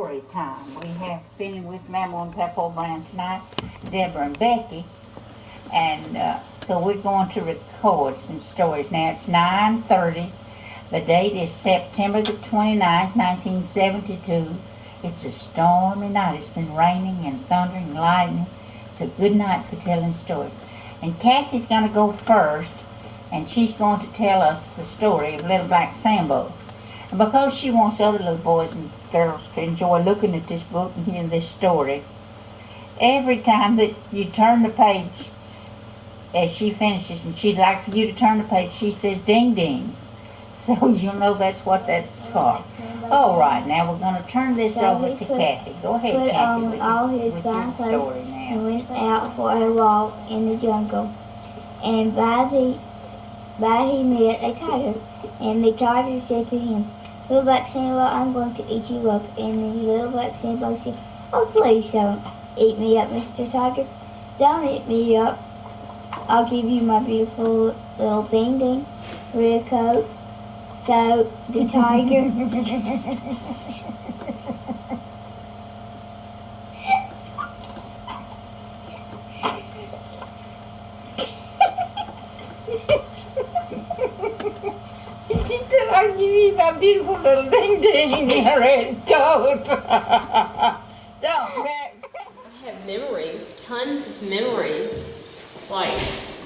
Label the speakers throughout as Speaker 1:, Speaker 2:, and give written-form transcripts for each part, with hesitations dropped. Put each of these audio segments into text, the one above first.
Speaker 1: story time. We have spending with Mama and Papa Brown tonight, Deborah and Becky. And so we're going to record some stories. Now it's 9:30. The date is September the 29th, 1972. It's a stormy night. It's been raining and thundering and lightning. It's a good night for telling stories. And Kathy's going to go first, and she's going to tell us the story of Little Black Sambo. And because she wants other little boys and girls to enjoy looking at this book and hearing this story, every time that you turn the page, as she finishes, and she'd like for you to turn the page, she says ding ding. So you'll know that's what that's for. All right, now we're going to turn this over to Kathy. Go ahead, Kathy, with your story now.
Speaker 2: And went out for a walk in the jungle. And by he met a tiger. And the tiger said to him, "Little Black Sambo, I'm going to eat you up." And the little Black Sambo said, "Oh, please don't eat me up, Mr. Tiger. Don't eat me up. I'll give you my beautiful little ding ding red coat." So the tiger
Speaker 1: She said, "I'll give you my beautiful little ding ding in a red coat." Don't, Beck.
Speaker 3: I have memories, tons of memories, like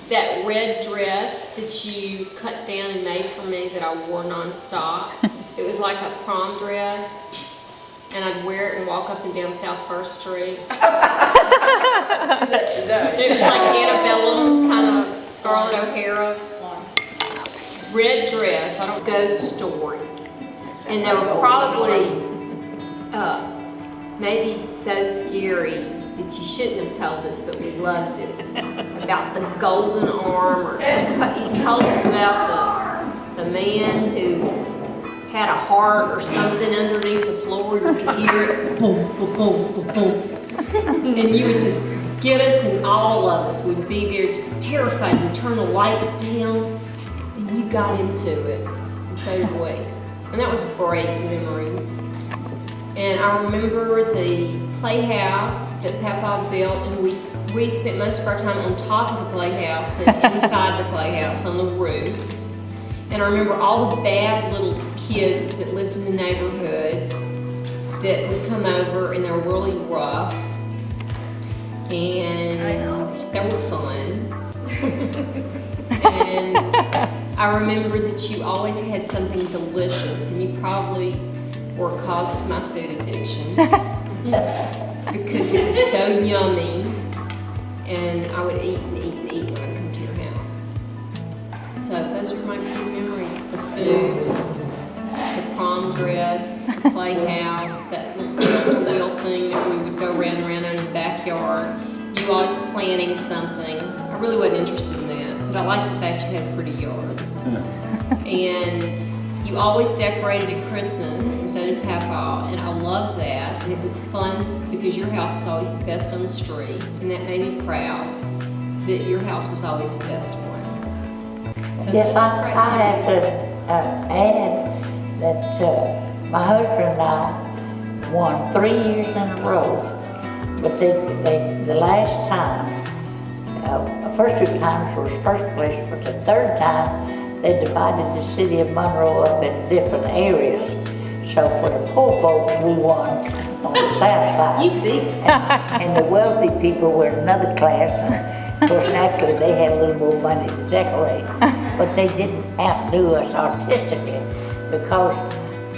Speaker 3: that red dress that you cut down and made for me that I wore nonstop. It was like a prom dress, and I'd wear it and walk up and down South First Street. It was like antebellum, kind of Scarlett O'Hara. Red dress, I don't ghost stories. And they were probably maybe so scary that you shouldn't have told us, but we loved it. About the golden arm, or you told us about the man who had a heart or something underneath the floor. You could hear it, boom, boom, boom, boom, boom. And you would just get us, and all of us would be there just terrified. You'd turn the lights down, and you got into it, and so did we. And that was great memories. And I remember the playhouse that Papa built, and we spent most of our time on top of the playhouse than inside the playhouse on the roof. And I remember all the bad little kids that lived in the neighborhood that would come over, and they were really rough, and they were fun. And I remember that you always had something delicious, and you probably were a cause of my food addiction. Because it was so yummy, and I would eat and eat and eat when I come to your house. So those are my good memories: the food, the prom dress, the playhouse, that little wheel thing that we would go round and round in the backyard. You always planning something. I really wasn't interested in that, but I like the fact you had a pretty yard. And you always decorated at Christmas, and so did Papa, and I loved that. And it was fun because your house was always the best on the street, and that made me proud that your house was always the best one. So
Speaker 4: yes, I have to add that my husband and I won 3 years in a row, but the last time, the first 2 times was first place, but the third time, they divided the city of Monroe up in different areas. So for the poor folks, we won on the south side.
Speaker 3: You beat.
Speaker 4: And the wealthy people were another class. And of course, naturally, they had a little more money to decorate. But they didn't outdo us artistically, because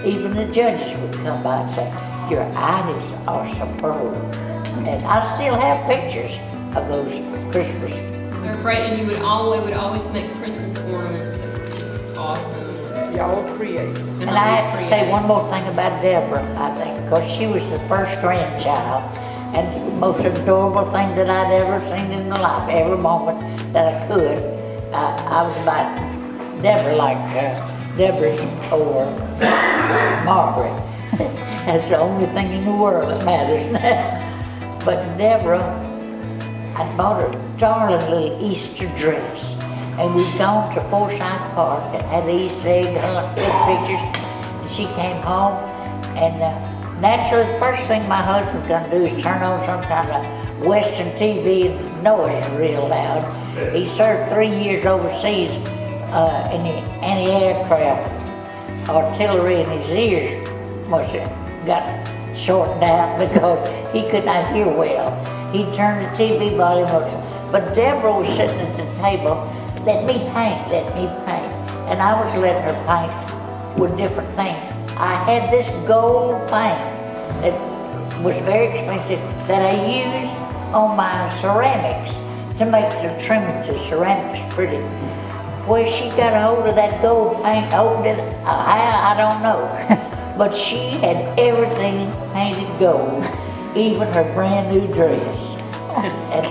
Speaker 4: even the judges would come by and say, "Your items are superb." And I still have pictures of those Christmas.
Speaker 3: They're great, and we would always make Christmas ornaments that were just awesome.
Speaker 5: Y'all create.
Speaker 4: And I have to say one more thing about Deborah, I think, because she was the first grandchild, and the most adorable thing that I'd ever seen in my life. Every moment that I could, I was about Deborah, like Deborah's or Margaret. That's the only thing in the world that matters now. But Deborah, I bought her a darling little Easter dress. And we'd gone to Forsyth Park and had the Easter egg hunt, took pictures. And she came home, and Naturally, the first thing my husband's gonna do is turn on some kind of Western TV and noise real loud. He served 3 years overseas in the anti-aircraft artillery, and his ears must have got shortened out because he could not hear well. He turned the TV volume up. But Deborah was sitting at the table, let me paint. And I was letting her paint with different things. I had this gold paint that was very expensive that I used on my ceramics to make the trimming to ceramics pretty. Where she got a hold of that gold paint, opened it, I don't know. But she had everything painted gold, even her brand new dress. And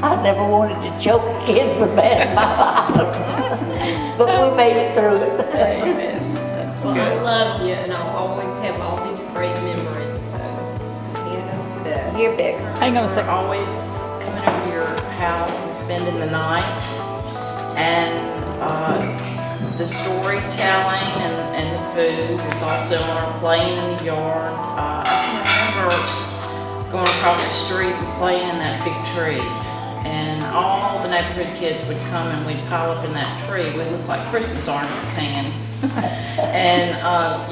Speaker 4: I never wanted to choke kids so bad in my life. But we made it through it.
Speaker 3: Amen. That's good. I love you, and I'll always have all these great memories. So, hand over the
Speaker 2: You're big.
Speaker 5: Hang on a second. Always coming over to your house and spending the night, and the storytelling and the food is also on our playing in the yard. I can remember going across the street and playing in that big tree, and all the neighborhood kids would come and we'd pile up in that tree. We looked like Christmas ornaments hanging. And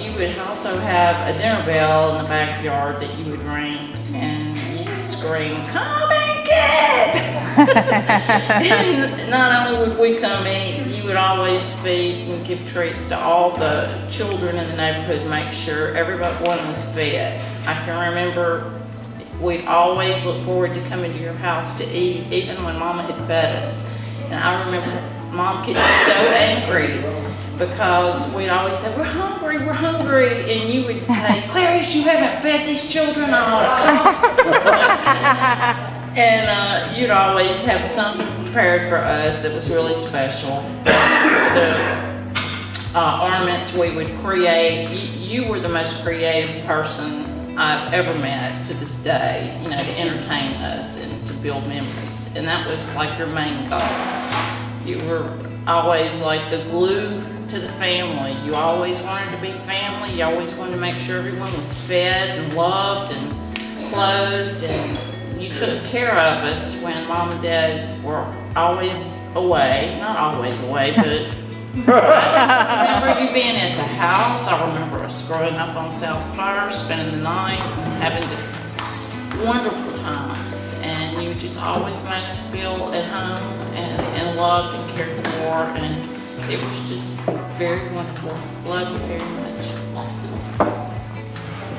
Speaker 5: you would also have a dinner bell in the backyard that you would ring, and you'd scream, "Come and get it!" And not only would we come eat, you would always feed and give treats to all the children in the neighborhood, make sure everyone was fed. I can remember we'd always look forward to coming to your house to eat, even when Mama had fed us. And I remember Mom getting so angry because we'd always say, we're hungry, and you would say, "Clarice, you haven't fed these children all." And you'd always have something prepared for us that was really special. The ornaments we would create, you were the most creative person I've ever met to this day, you know, to entertain us and to build memories. And that was like your main goal. You were always like the glue to the family. You always wanted to be family. You always wanted to make sure everyone was fed and loved and clothed, and you took care of us when Mom and Dad were always away. Not always away, but I remember you being at the house. I remember us growing up on South First, spending the night, and having just wonderful times. And you just always made us feel at home and loved and cared for, and it was just very wonderful. Love you very much.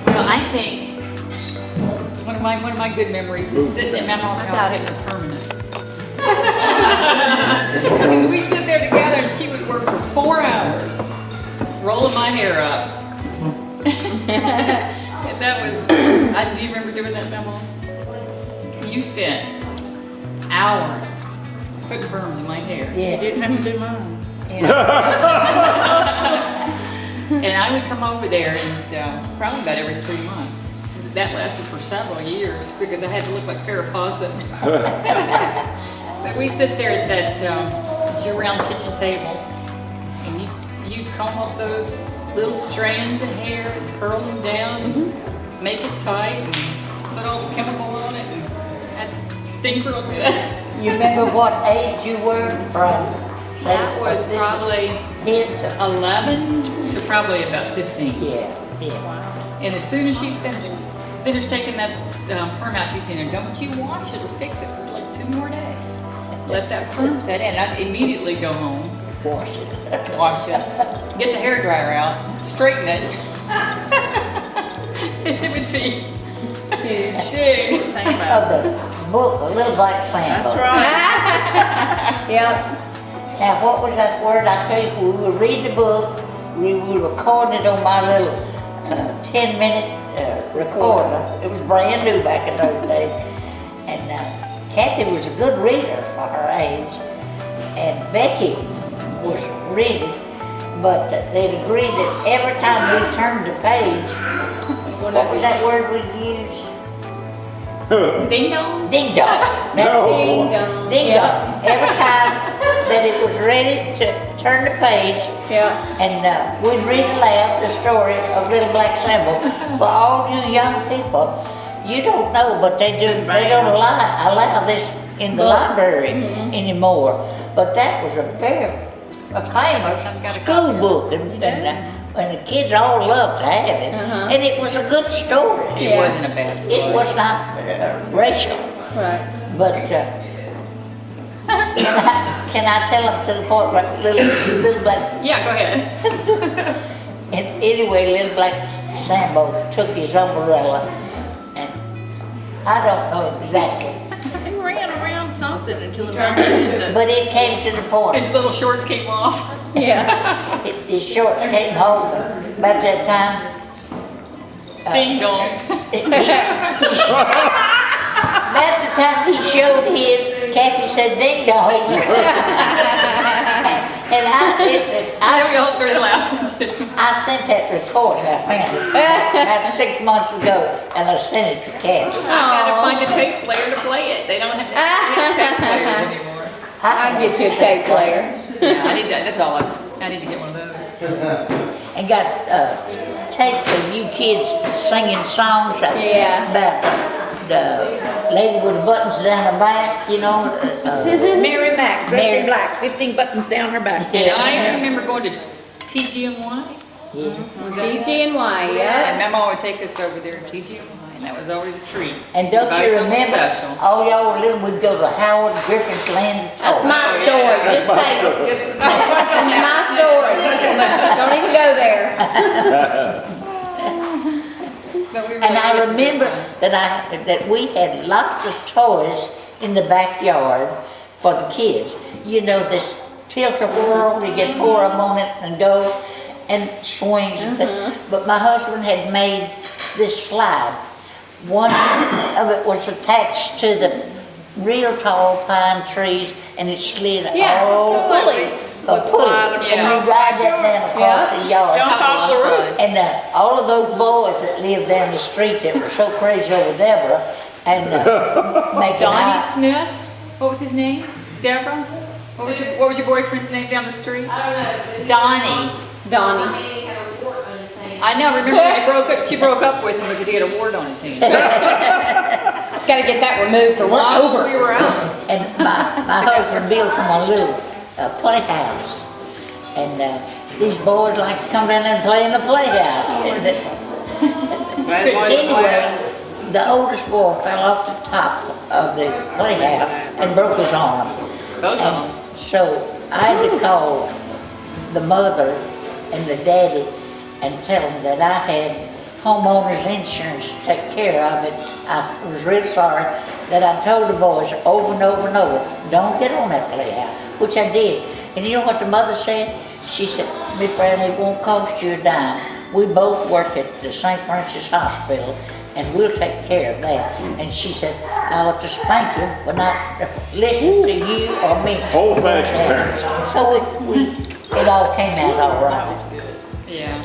Speaker 5: Well, I think one of my good memories is sitting in Mama's house getting a permanent. Because we'd sit there together and she would work for 4 hours, rolling my hair up. And that was, do you remember doing that, Mama? You spent hours putting perms in my hair.
Speaker 4: Yeah.
Speaker 5: You didn't have to do mine. And I would come over there and probably about every 3 months. That lasted for several years because I had to look like Farrah Fawcett. But we'd sit there at that year-round kitchen table, and you'd comb up those little strands of hair and curl them down and make it tight and put all the chemical on it, and that stink real good.
Speaker 4: You remember what age you were from? Say,
Speaker 5: That was
Speaker 4: this
Speaker 5: probably
Speaker 4: 10 to
Speaker 5: 11 to probably about 15.
Speaker 4: yeah.
Speaker 5: And as soon as she finished taking that perm out, she said, "Don't you wash it or fix it for like 2 more days. Let that perm set in." I'd immediately go home,
Speaker 4: Wash it.
Speaker 5: wash it, get the hairdryer out, straighten it. It would be huge.
Speaker 3: Think about
Speaker 4: Of the book, A Little Black Sand.
Speaker 3: That's right.
Speaker 4: Yep. Now, what was that word? I tell you, we would read the book, we would record it on my little 10-minute recorder. It was brand new back in those days. And Kathy was a good reader for her age. And Becky was reading, but they'd agreed that every time we turned the page, what was that word we'd use?
Speaker 5: Ding dong.
Speaker 4: Ding dong. That's it.
Speaker 5: Ding dong.
Speaker 4: Ding dong. Every time that it was ready to turn the page,
Speaker 3: Yeah.
Speaker 4: And we'd read aloud the story of Little Black Sambo for all you young people. You don't know, but they don't allow this in the library anymore. But that was a very famous school book, and the kids all loved to have it. And it was a good story.
Speaker 6: It wasn't a bad story.
Speaker 4: It was not racial.
Speaker 3: Right.
Speaker 4: But can I tell them to the point where little black?
Speaker 6: Yeah, go ahead.
Speaker 4: And anyway, Little Black Sambo took his umbrella, and I don't know exactly,
Speaker 5: He ran around something until the moment.
Speaker 4: but it came to the point.
Speaker 6: His little shorts came off.
Speaker 3: Yeah.
Speaker 4: His shorts came off. About that time,
Speaker 6: Ding dong.
Speaker 4: about the time he showed his, Kathy said, "Ding dong." And
Speaker 6: We all started laughing.
Speaker 4: I sent that recording, I found it about 6 months ago, and I sent it to Kathy.
Speaker 6: I gotta find a tape player to play it. They don't have tape players anymore.
Speaker 3: I'll get you a tape player.
Speaker 6: Yeah, I need to, that's all I need to get one of those.
Speaker 4: And got tapes of you kids singing songs
Speaker 3: Yeah.
Speaker 4: about the lady with the buttons down her back, you know.
Speaker 7: Mary Mack, dressed
Speaker 4: Mary-
Speaker 7: in black, 15 buttons down her back.
Speaker 6: And I remember going to TGMY.
Speaker 4: Yeah.
Speaker 6: Was that?
Speaker 3: TG&Y, yeah.
Speaker 6: And Mama would take us over there to TGMY, and that was always a treat.
Speaker 4: And don't
Speaker 6: Buy
Speaker 4: you
Speaker 6: something
Speaker 4: remember,
Speaker 6: special.
Speaker 4: all y'all were little, we'd go to Howard Griffin's Land.
Speaker 3: That's my
Speaker 6: Oh,
Speaker 3: story,
Speaker 6: yeah.
Speaker 3: just say it. That's my story. Don't even go there.
Speaker 6: But we
Speaker 4: And
Speaker 6: really
Speaker 4: I
Speaker 6: did some
Speaker 4: remember
Speaker 6: good times.
Speaker 4: that we had lots of toys in the backyard for the kids. You know, this tilt-a-whirl, you get 4 of them on it and go, and swings and things. But my husband had made this slide. One of it was attached to the real tall pine trees, and it slid
Speaker 3: Yeah,
Speaker 4: all
Speaker 3: pulleys.
Speaker 4: a pulley.
Speaker 6: Yeah.
Speaker 4: And we ride that down across the yard.
Speaker 7: Jump off the roof.
Speaker 4: And all of those boys that lived down the street that were so crazy over Deborah and making
Speaker 6: Donnie
Speaker 4: eye-
Speaker 6: Smith? What was his name? Deborah? What was your boyfriend's name down the street? Donnie.
Speaker 3: Donnie.
Speaker 6: I know, remember when she broke up with him because he had a wart on his hand.
Speaker 3: Gotta get that removed or we're
Speaker 6: While
Speaker 3: over.
Speaker 6: we were out.
Speaker 4: And my husband built them a little playhouse. And these boys like to come down and play in the playhouse. Anyway, the oldest boy fell off the top of the playhouse and broke his arm.
Speaker 6: Both of them.
Speaker 4: And so I had to call the mother and the daddy and tell them that I had homeowners insurance to take care of it. I was real sorry that I told the boys over and over and over, don't get on that playhouse, which I did. And you know what the mother said? She said, Miss Brown, it won't cost you a dime. We both work at the St. Francis Hospital, and we'll take care of that. And she said, I ought to spank you for not listening to you or me.
Speaker 8: Old-fashioned parents.
Speaker 4: So it all came out all right.
Speaker 6: Yeah.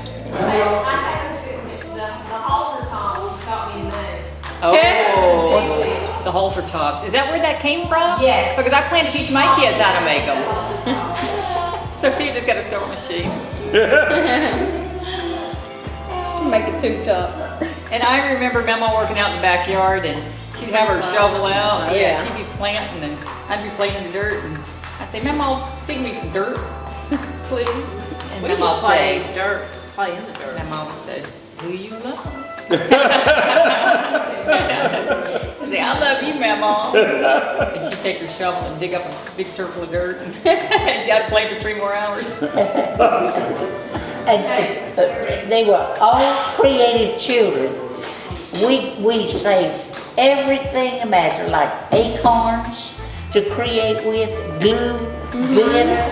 Speaker 3: Yeah.
Speaker 6: Oh, the halter tops. Is that where that came from?
Speaker 1: Yes.
Speaker 6: Because I plan to teach my kids how to make them. Sophia just got a sewing machine.
Speaker 3: Make it too tough.
Speaker 6: And I remember Mama working out in the backyard, and she'd have her shovel out, and
Speaker 3: Yeah.
Speaker 6: she'd be planting, and I'd be playing in the dirt, and I'd say, Mama, dig me some dirt, please. And
Speaker 5: We
Speaker 6: Mama
Speaker 5: just
Speaker 6: would say,
Speaker 5: play in the dirt.
Speaker 6: and Mama would say, who you love? I say, I love you, Mama. And she'd take her shovel and dig up a big circle of dirt, and I'd play for 3 more hours.
Speaker 4: And they were all creative children. We saved everything imaginable, like acorns to create with, glue, glitter,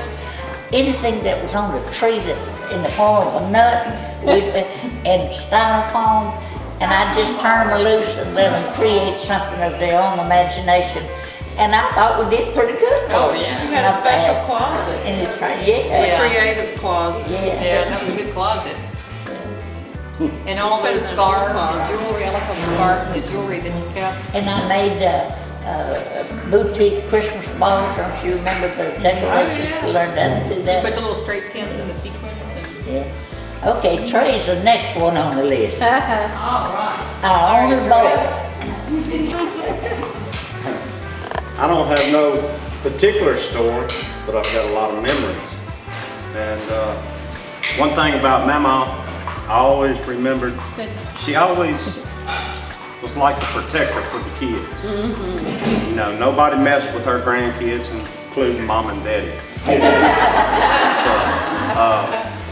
Speaker 4: anything that was on the tree that in the form of a nut, and styrofoam. And I just turn them loose and let them create something of their own imagination. And I thought we did pretty good.
Speaker 6: Oh, yeah.
Speaker 5: You had a special closet,
Speaker 4: In the yeah.
Speaker 5: creative closet.
Speaker 6: Yeah, that was a good closet. And all those scarves and jewelry, I like all the scarves and the jewelry that you kept.
Speaker 4: And I made boutique Christmas balls. Don't you remember the decorations? You learned how to do
Speaker 6: Put
Speaker 4: that.
Speaker 6: the little straight pins in the sequins.
Speaker 4: Yeah. Okay, Trey's the next one on the list.
Speaker 3: All right.
Speaker 4: Our only boy.
Speaker 8: I don't have no particular story, but I've got a lot of memories. And one thing about Mama, I always remembered, she always was like a protector for the kids. You know, nobody messed with her grandkids, including Mom and Daddy.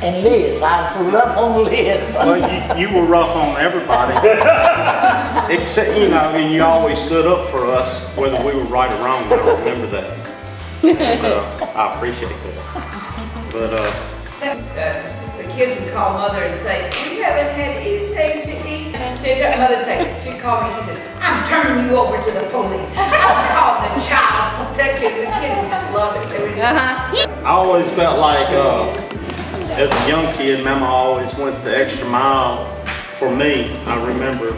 Speaker 4: And Liz, I was rough on Liz.
Speaker 8: Well, you were rough on everybody, except, you know, and you always stood up for us, whether we were right or wrong. I remember that. And, I appreciate that. But
Speaker 9: The kids would call mother and say, "We haven't had anything to eat." Mother would say, she'd call me, she says, "I'm turning you over to the police. I'm calling the child protection." The kids would just love it. They would just,
Speaker 8: I always felt like, as a young kid, Mama always went the extra mile for me. I remember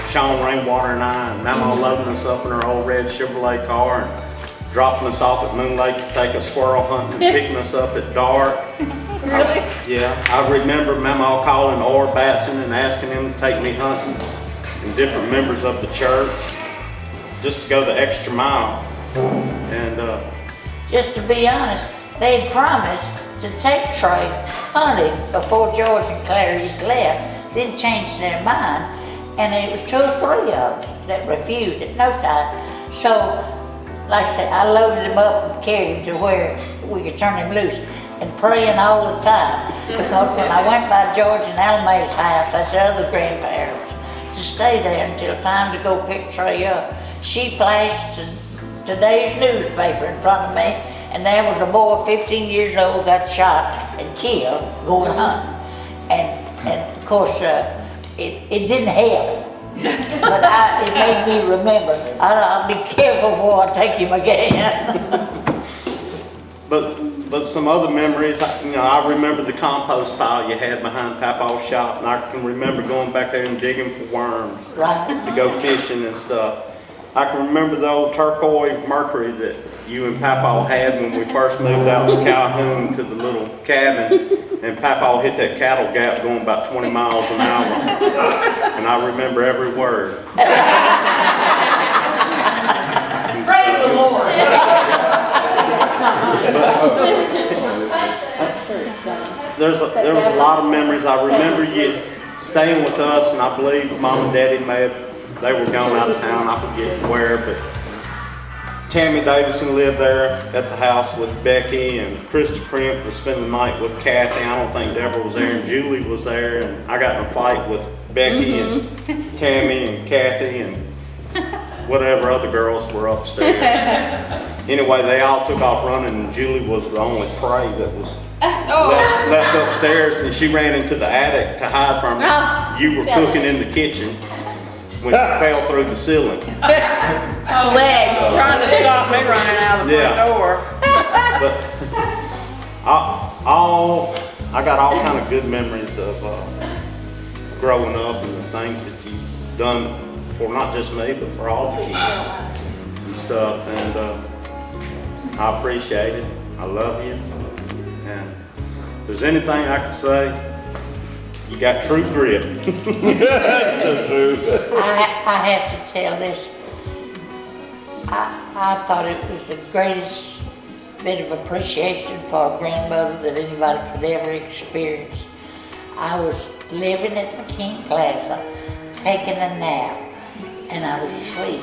Speaker 8: Sean Rainwater and I, and Mama loading us up in her old red Chevrolet car and dropping us off at Moon Lake to take us squirrel hunting and picking us up at dark.
Speaker 3: Really?
Speaker 8: Yeah, I remember Mama calling Orr Batson and asking him to take me hunting, and different members of the church, just to go the extra mile. And
Speaker 4: Just to be honest, they had promised to take Trey hunting before George and Clarice left, then changed their mind, and it was 2 or 3 of them that refused at no time. So, like I said, I loaded him up and carried him to where we could turn him loose, and praying all the time, because when I went by George and Almay's house, that's the other grandparents, to stay there until time to go pick Trey up. She flashed today's newspaper in front of me, and there was a boy 15 years old got shot and killed going hunting. And of course, it didn't help. But it made me remember, I'll be careful before I take him again.
Speaker 8: But some other memories, you know, I remember the compost pile you had behind Papa's shop, and I can remember going back there and digging for worms
Speaker 4: Right.
Speaker 8: to go fishing and stuff. I can remember the old turquoise Mercury that you and Papa had when we first moved out to Calhoun to the little cabin, and Papa hit that cattle gap going about 20 miles an hour, and I remember every word.
Speaker 9: praise the Lord.
Speaker 8: There was a lot of memories. I remember you staying with us, and I believe Mom and Daddy they were gone out of town, I forget where, but Tammy Davison lived there at the house with Becky, and Krista Crimp was spending the night with Kathy. I don't think Deborah was there, and Julie was there, and I got in a fight with Becky and Tammy and Kathy and whatever other girls were upstairs. Anyway, they all took off running, and Julie was the only prey that was left upstairs, and she ran into the attic to hide from you were cooking in the kitchen when she fell through the ceiling.
Speaker 3: Leg.
Speaker 7: Trying to stop me running out of the
Speaker 8: Yeah.
Speaker 7: front door.
Speaker 8: But I got all kind of good memories of growing up and the things that you've done for not just me, but for all the kids and stuff. And I appreciate it. I love you. And if there's anything I can say, you got true grit.
Speaker 4: I have to tell this. I thought it was the greatest bit of appreciation for a grandmother that anybody could ever experience. I was living at McKean Plaza, taking a nap, and I was asleep.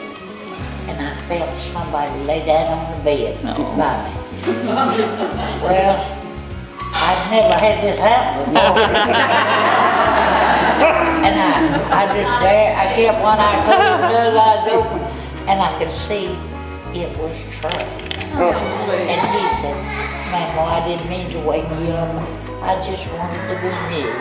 Speaker 4: And I felt somebody lay down on the bed by me. Well, I'd never had this happen before. And I kept one eye closed, the other eyes open, and I could see it was Trey. And he said, "Mama, I didn't mean to wake you up. I just wanted to be near you."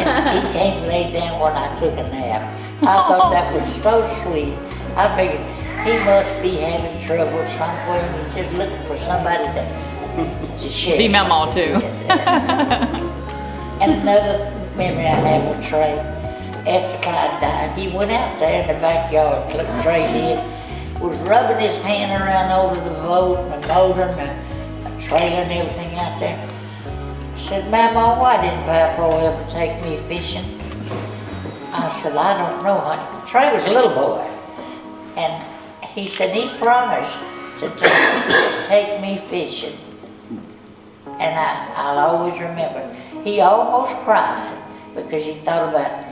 Speaker 4: And he came and laid down when I took a nap. I thought that was so sweet. I figured he must be having trouble somewhere, and he's just looking for somebody to share.
Speaker 6: Be Mama too.
Speaker 4: And another memory I have with Trey, after Clyde died, he went out there in the backyard, Trey did, was rubbing his hand around over the boat and the motor and the trailer and everything out there. So said, Mama, why didn't Papa ever take me fishing? I said, I don't know, honey. Trey was a little boy. And he said he promised to take me fishing. And I'll always remember. He almost cried because he thought about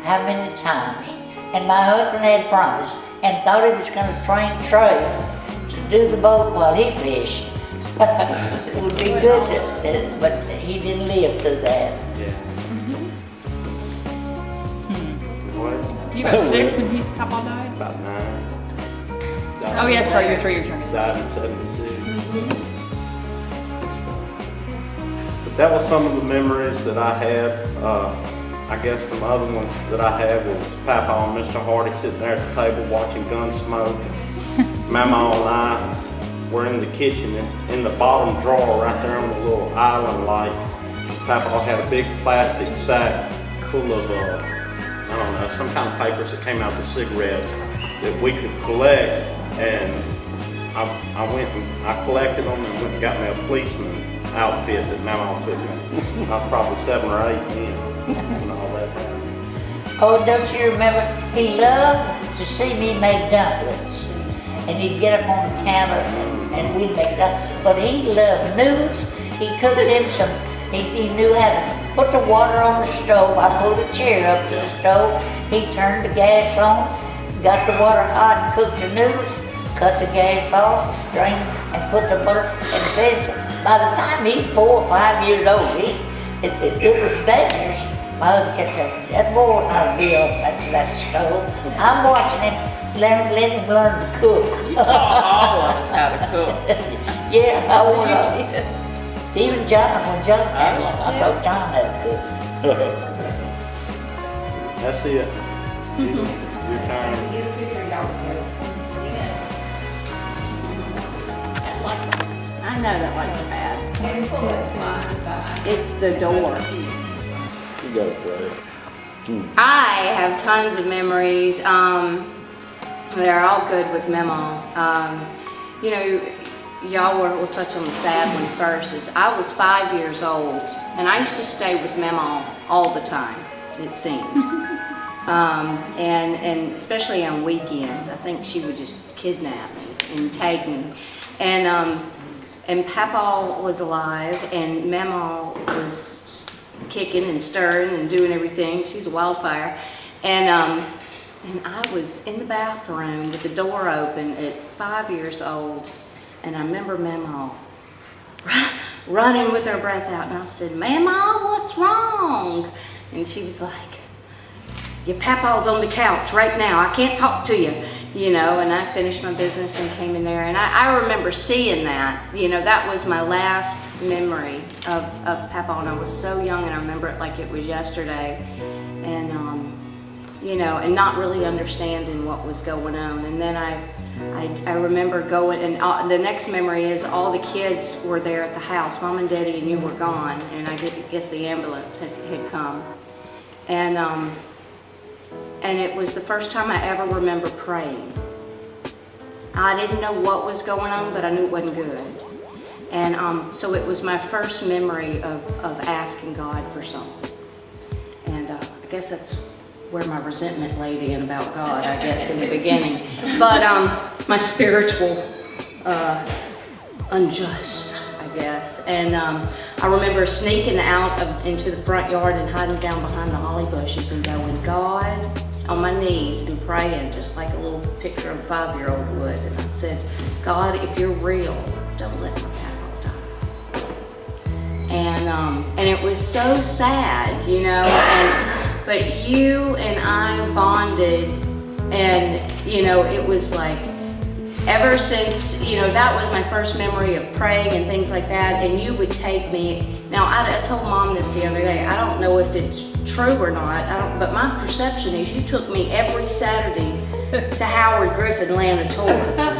Speaker 4: how many times. And my husband had promised and thought he was going to train Trey to do the boat while he fished. It would be good, but he didn't live through that.
Speaker 8: Yeah. What?
Speaker 6: You about 6 when Papa died?
Speaker 8: About 9.
Speaker 6: Oh, yeah, that's right, you're 3 years younger.
Speaker 8: Died in 76. But that was some of the memories that I have. I guess some other ones that I have is Papa and Mr. Hardy sitting there at the table watching Gunsmoke. Mama and I were in the kitchen in the bottom drawer right there on the little island light. Papa had a big plastic sack full of, I don't know, some kind of papers that came out of the cigarettes that we could collect. And I went and I collected them and went and got me a policeman outfit that Mama took me. I was probably 7 or 8 then when all that happened.
Speaker 4: Oh, don't you remember? He loved to see me make dumplings. And he'd get up on the counter and we'd make dumplings. But he loved noodles. He cooked him some, he knew how to put the water on the stove. I pulled a chair up to the stove. He turned the gas on, got the water hot and cooked the noodles, cut the gas off, drained and put the butter and fed. By the time he's 4 or 5 years old, it was dangerous. My husband kept saying, that boy ought to be on that stove. I'm watching him, let him learn to cook.
Speaker 6: You taught all of us how to cook.
Speaker 4: Yeah, I want to. Even John, when John came along, I told John how to cook.
Speaker 8: That's it. Your time.
Speaker 3: I know that light's bad. It's the door.
Speaker 10: You got it right.
Speaker 3: I have tons of memories that are all good with Memo. You know, we'll touch on the sad one first. Is I was 5 years old, and I used to stay with Memo all the time, it seemed. And especially on weekends, I think she would just kidnap me and take me. And Papa was alive, and Mama was kicking and stirring and doing everything. She was a wildfire. And I was in the bathroom with the door open at 5 years old, and I remember Mama running with her breath out, and I said, Mama, what's wrong? And she was like, your papa's on the couch right now. I can't talk to you, you know, and I finished my business and came in there. And I remember seeing that, you know, that was my last memory of Papa. And I was so young, and I remember it like it was yesterday. And, you know, and not really understanding what was going on. And then I remember going, and the next memory is all the kids were there at the house. Mom and Daddy and you were gone, and I guess the ambulance had come. And it was the first time I ever remember praying. I didn't know what was going on, but I knew it wasn't good. And so it was my first memory of asking God for something. And I guess that's where my resentment laid in about God, I guess, in the beginning. But my spiritual unjust, I guess. And I remember sneaking out into the front yard and hiding down behind the holly bushes and going, God, on my knees and praying, just like a little picture of a 5-year-old would. And I said, God, if you're real, don't let my papa die. And it was so sad, you know, but you and I bonded, and, you know, it was like, ever since, you know, that was my first memory of praying and things like that, and you would take me. Now, I told Mom this the other day. I don't know if it's true or not, but my perception is you took me every Saturday to Howard Griffin Land of Toys.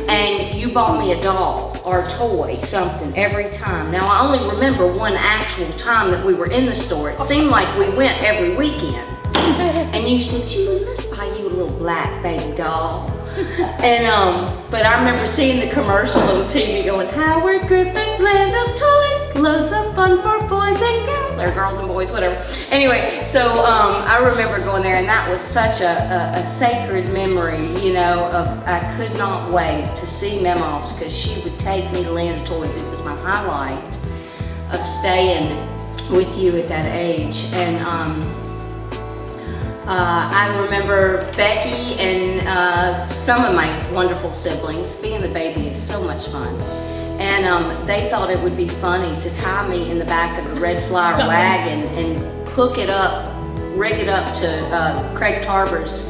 Speaker 3: And you bought me a doll or a toy, something, every time. Now, I only remember one actual time that we were in the store. It seemed like we went every weekend. And you said, Julie, let's buy you a little black baby doll. But I remember seeing the commercial on TV going, Howard Griffith, land of toys, loads of fun for boys and girls, or girls and boys, whatever. Anyway, so I remember going there, and that was such a sacred memory, you know, of I could not wait to see Mama's, because she would take me to Land of Toys. It was my highlight of staying with you at that age. And I remember Becky and some of my wonderful siblings. Being the baby is so much fun. And they thought it would be funny to tie me in the back of a red flower wagon and hook it up, rig it up to Craig Tarver's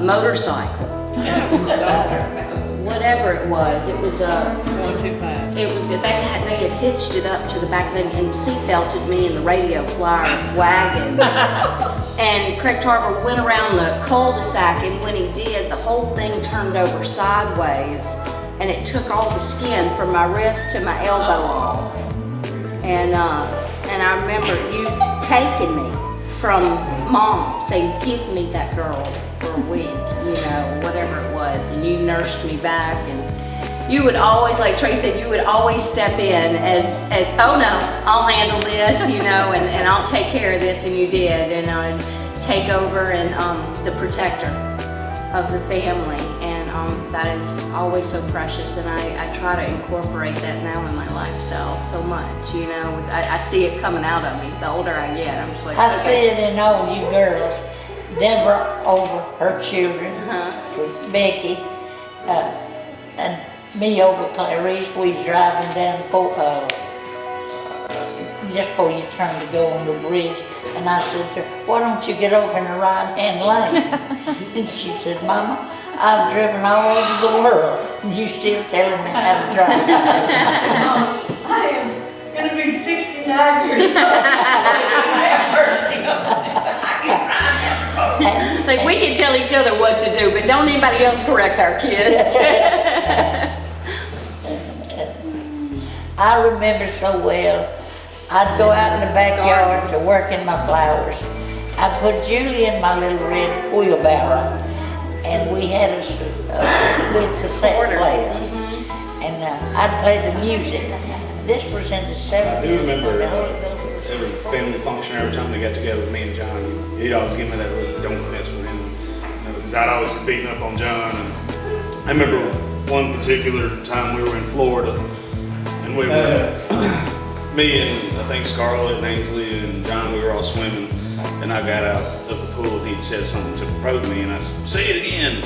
Speaker 3: motorcycle. Whatever it was
Speaker 6: Going too fast.
Speaker 3: it was good. They had hitched it up to the back of and seatbelted me in the radio flyer wagon. And Craig Tarver went around the cul-de-sac, and when he did, the whole thing turned over sideways, and it took all the skin from my wrist to my elbow off. And I remember you taking me from Mom, saying, give me that girl for a week, you know, whatever it was, and you nursed me back. And you would always, like Trey said, you would always step in as oh no, I'll handle this, you know, and I'll take care of this, and you did, and take over and the protector of the family, and that is always so precious, and I try to incorporate that now in my lifestyle so much, you know. I see it coming out of me the older I get. I'm just like,
Speaker 4: I
Speaker 3: okay.
Speaker 4: see it in all you girls. Deborah over her children, with Becky, and me over Clarice. We was driving down just before you turn to go on the bridge, and I said to her, why don't you get over in the right-hand lane? And she said, Mama, I've driven all over the world, and you still telling me how to drive.
Speaker 9: I am gonna be 69 years old. Have mercy on me.
Speaker 3: Like, we can tell each other what to do, but don't anybody else correct our kids.
Speaker 4: I remember so well, I'd go out in the backyard to work in my flowers. I put Julie in my little red wheelbarrow, and we had a little cassette player, and I'd play the music. This was in the 70s.
Speaker 11: I do remember every family function, every time they got together with me and John, he'd always give me that little don't mess with him, because I'd always get beaten up on John. And I remember one particular time we were in Florida, and we were, me and I think Scarlett and Ainsley and John, we were all swimming, and I got out of the pool and he'd said something to provoke me, and I said, say it again.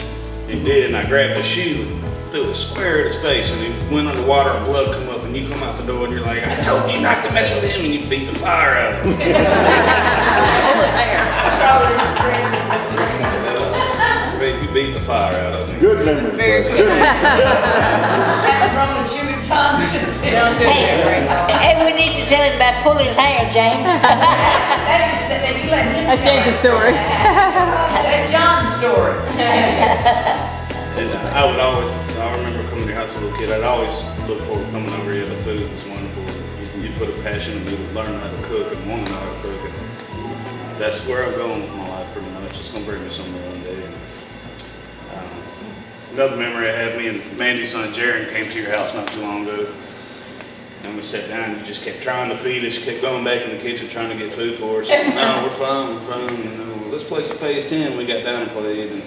Speaker 11: He did, and I grabbed his shoe and threw it square at his face, and he went underwater and blood come up, and you come out the door and you're like, I told you not to mess with him, and you beat the fire out of him. You beat the fire out of him.
Speaker 10: Good memory.
Speaker 6: Very
Speaker 10: Bud.
Speaker 6: good.
Speaker 9: From the Jimmy Johnson's.
Speaker 4: Hey, we need to tell him about pulling his hair, James.
Speaker 6: That's James' story.
Speaker 9: That's John's story.
Speaker 11: And I remember coming to your house as a little kid, I'd always look forward to coming over here. The food was wonderful. You put a passion in me to learn how to cook and want to know how to cook. And that's where I'm going with my life pretty much. It's going to bring me somewhere one day. Another memory I have, me and Mandy's son Jaron came to your house not too long ago. And we sat down and you just kept trying to feed us. You kept going back in the kitchen trying to get food for us. No, we're fine. You know, let's play some phase 10. We got down and played, and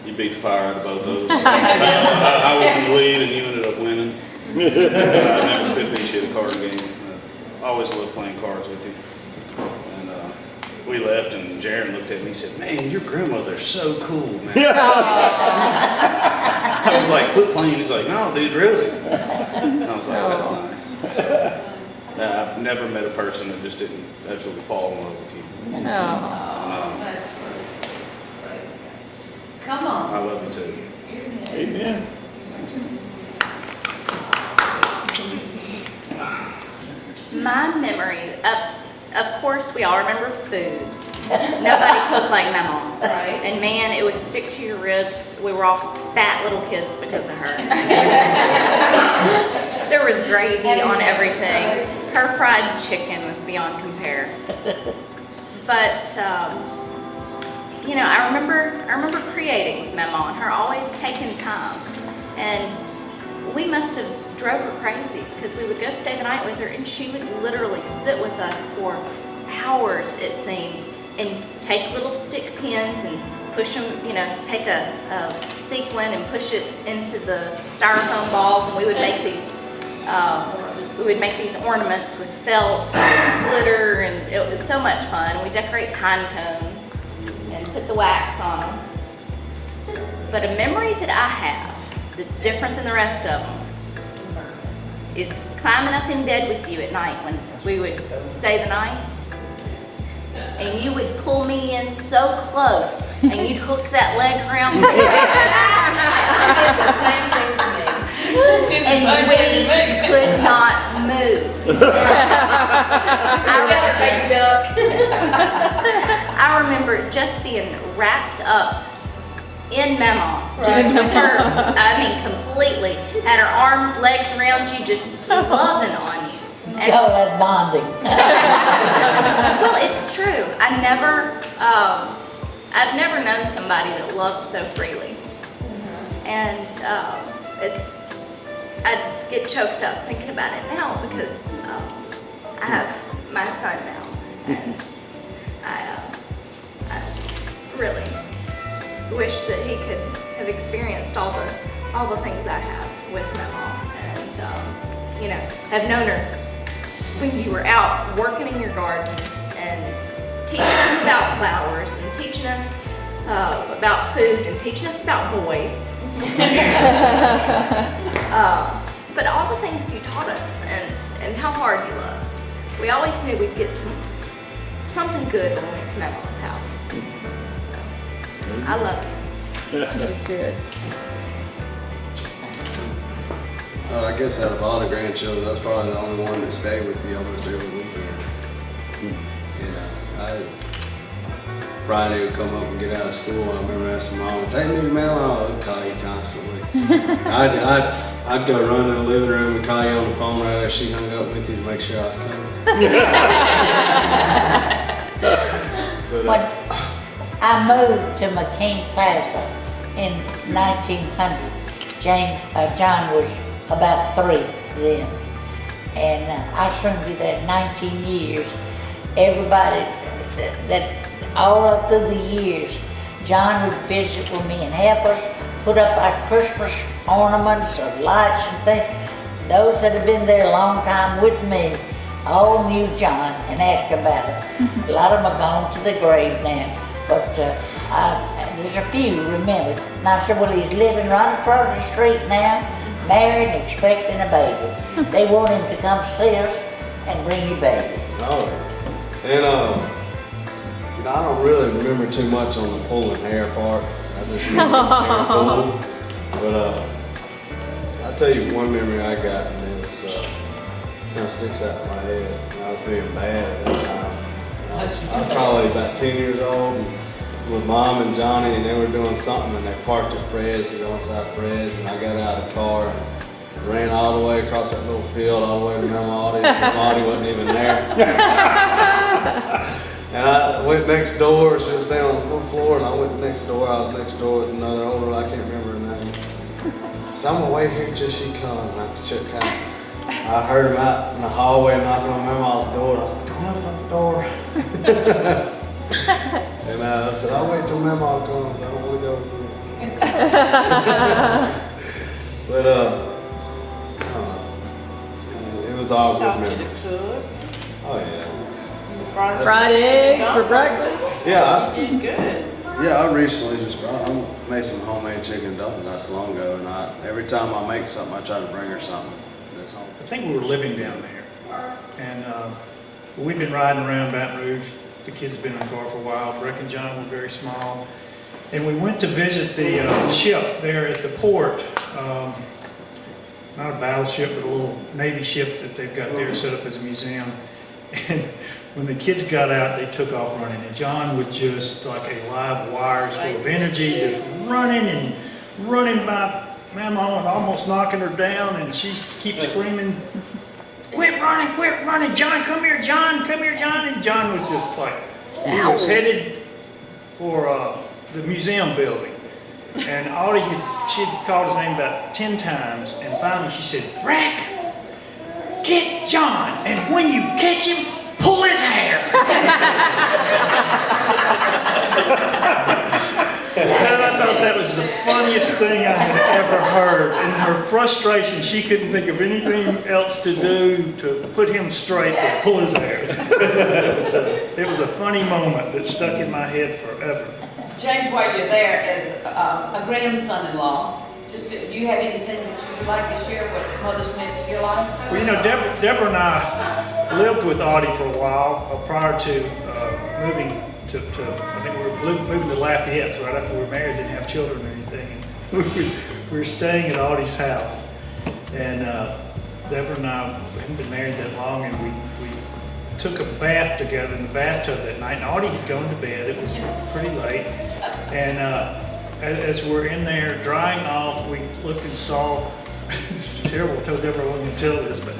Speaker 11: you beat the fire out of both those. I was in the lead and you ended up winning. I never could beat you at a card game. I always loved playing cards with you. And we left and Jaron looked at me and said, man, your grandmother's so cool, man. I was like, quit playing. He's like, no, dude, really? And I was like, that's nice. I've never met a person that just didn't absolutely fall in love with you.
Speaker 9: Come on.
Speaker 11: I love you too.
Speaker 10: Amen.
Speaker 12: My memory, of course, we all remember food. Nobody cooked like my mom.
Speaker 9: Right.
Speaker 12: And man, it would stick to your ribs. We were all fat little kids because of her. There was gravy on everything. Her fried chicken was beyond compare. But you know, I remember creating with Mama and her always taking time. And we must have drove her crazy because we would go stay the night with her and she would literally sit with us for hours, it seemed, and take little stick pins and push them, you know, take a sequin and push it into the styrofoam balls, and we would make these ornaments with felt and glitter, and it was so much fun. We decorate pine cones and put the wax on them. But a memory that I have that's different than the rest of them is climbing up in bed with you at night when we would stay the night. And you would pull me in so close, and you'd hook that leg around me.
Speaker 3: The same thing to me.
Speaker 12: And we could not move. I remember just being wrapped up in Mama, just with her, I mean, completely, had her arms, legs around you, just loving on you.
Speaker 4: You call that bonding.
Speaker 12: Well, it's true. I've never known somebody that loved so freely. And I get choked up thinking about it now because I have my son now, and I really wish that he could have experienced all the things I have with my mom, and you know, have known her when you were out working in your garden and teaching us about flowers and teaching us about food and teaching us about boys. But all the things you taught us and how hard you loved. We always knew we'd get something good when we went to Mama's house. So, I love you.
Speaker 6: That's good.
Speaker 10: I guess out of all the grandchildren, that's probably the only one that stayed with you almost every weekend. You know, Friday would come up and get out of school. I remember asking Mom, "Take me to Mama." I'd call you constantly. I'd go run in the living room and call you on the phone right after she hung up with you to make sure I was coming.
Speaker 4: When I moved to McKean Plaza in 1900, John was about 3 then, and I soon be there 19 years. Everybody that all up through the years, John would visit with me and help us put up our Christmas ornaments and lights and things. Those that have been there a long time with me all knew John and asked about it. A lot of them are gone to the grave now, but there's a few remember. And I said, well, he's living right across the street now, married and expecting a baby. They want him to come see us and bring you baby.
Speaker 10: Oh, and you know, I don't really remember too much on the pulling hair part. I just remember the hair pulling. But I'll tell you one memory I got, and it was kind of sticks out in my head. I was being bad at that time. I was probably about 10 years old, and with Mom and Johnny, and they were doing something, and they parked at Fred's to go inside Fred's, and I got out of the car and ran all the way across that little field, all the way to Mama Audie. Mama Audie wasn't even there. And I went next door, she was staying on the 4th floor, and I went next door. I was next door with another older, I can't remember her name. So I'm gonna wait here till she comes, and I heard him out in the hallway knocking on Mama's door, and I was like, "Don't open up the door." And I said, "I'll wait till Mama comes, I don't want to go with you." But it was all good memories. Oh yeah.
Speaker 6: Fried eggs for breakfast.
Speaker 10: Yeah, I recently just I made some homemade chicken dumplings not so long ago, and every time I make something, I try to bring her something that's home.
Speaker 13: I think we were living down there, and we've been riding around Baton Rouge. The kids have been in the car for a while. Breck and John were very small, and we went to visit the ship there at the port. Not a battleship, but a little Navy ship that they've got there set up as a museum. And when the kids got out, they took off running, and John was just like a live wire, full of energy, just running by Mama and almost knocking her down, and she keeps screaming, quit running, John, come here, John, and John was just like, he was headed for the museum building. And Audie, she'd called his name about 10 times, and finally she said, Brack, get John, and when you catch him, pull his hair. And I thought that was the funniest thing I had ever heard. In her frustration, she couldn't think of anything else to do to put him straight but pull his hair. It was a funny moment that stuck in my head forever.
Speaker 9: James, while you're there, as a grandson-in-law, just do you have anything that you would like to share what mother's meant to your life?
Speaker 13: Well, you know, Deborah and I lived with Audie for a while prior to moving to, I think we were moving to Lafayette right after we were married, didn't have children or anything. We were staying at Audie's house, and Deborah and I hadn't been married that long, and we took a bath together in the bathtub that night, and Audie had gone to bed. It was pretty late, and as we're in there drying off, we looked and saw, this is terrible, I told Deborah I wasn't going to tell this, but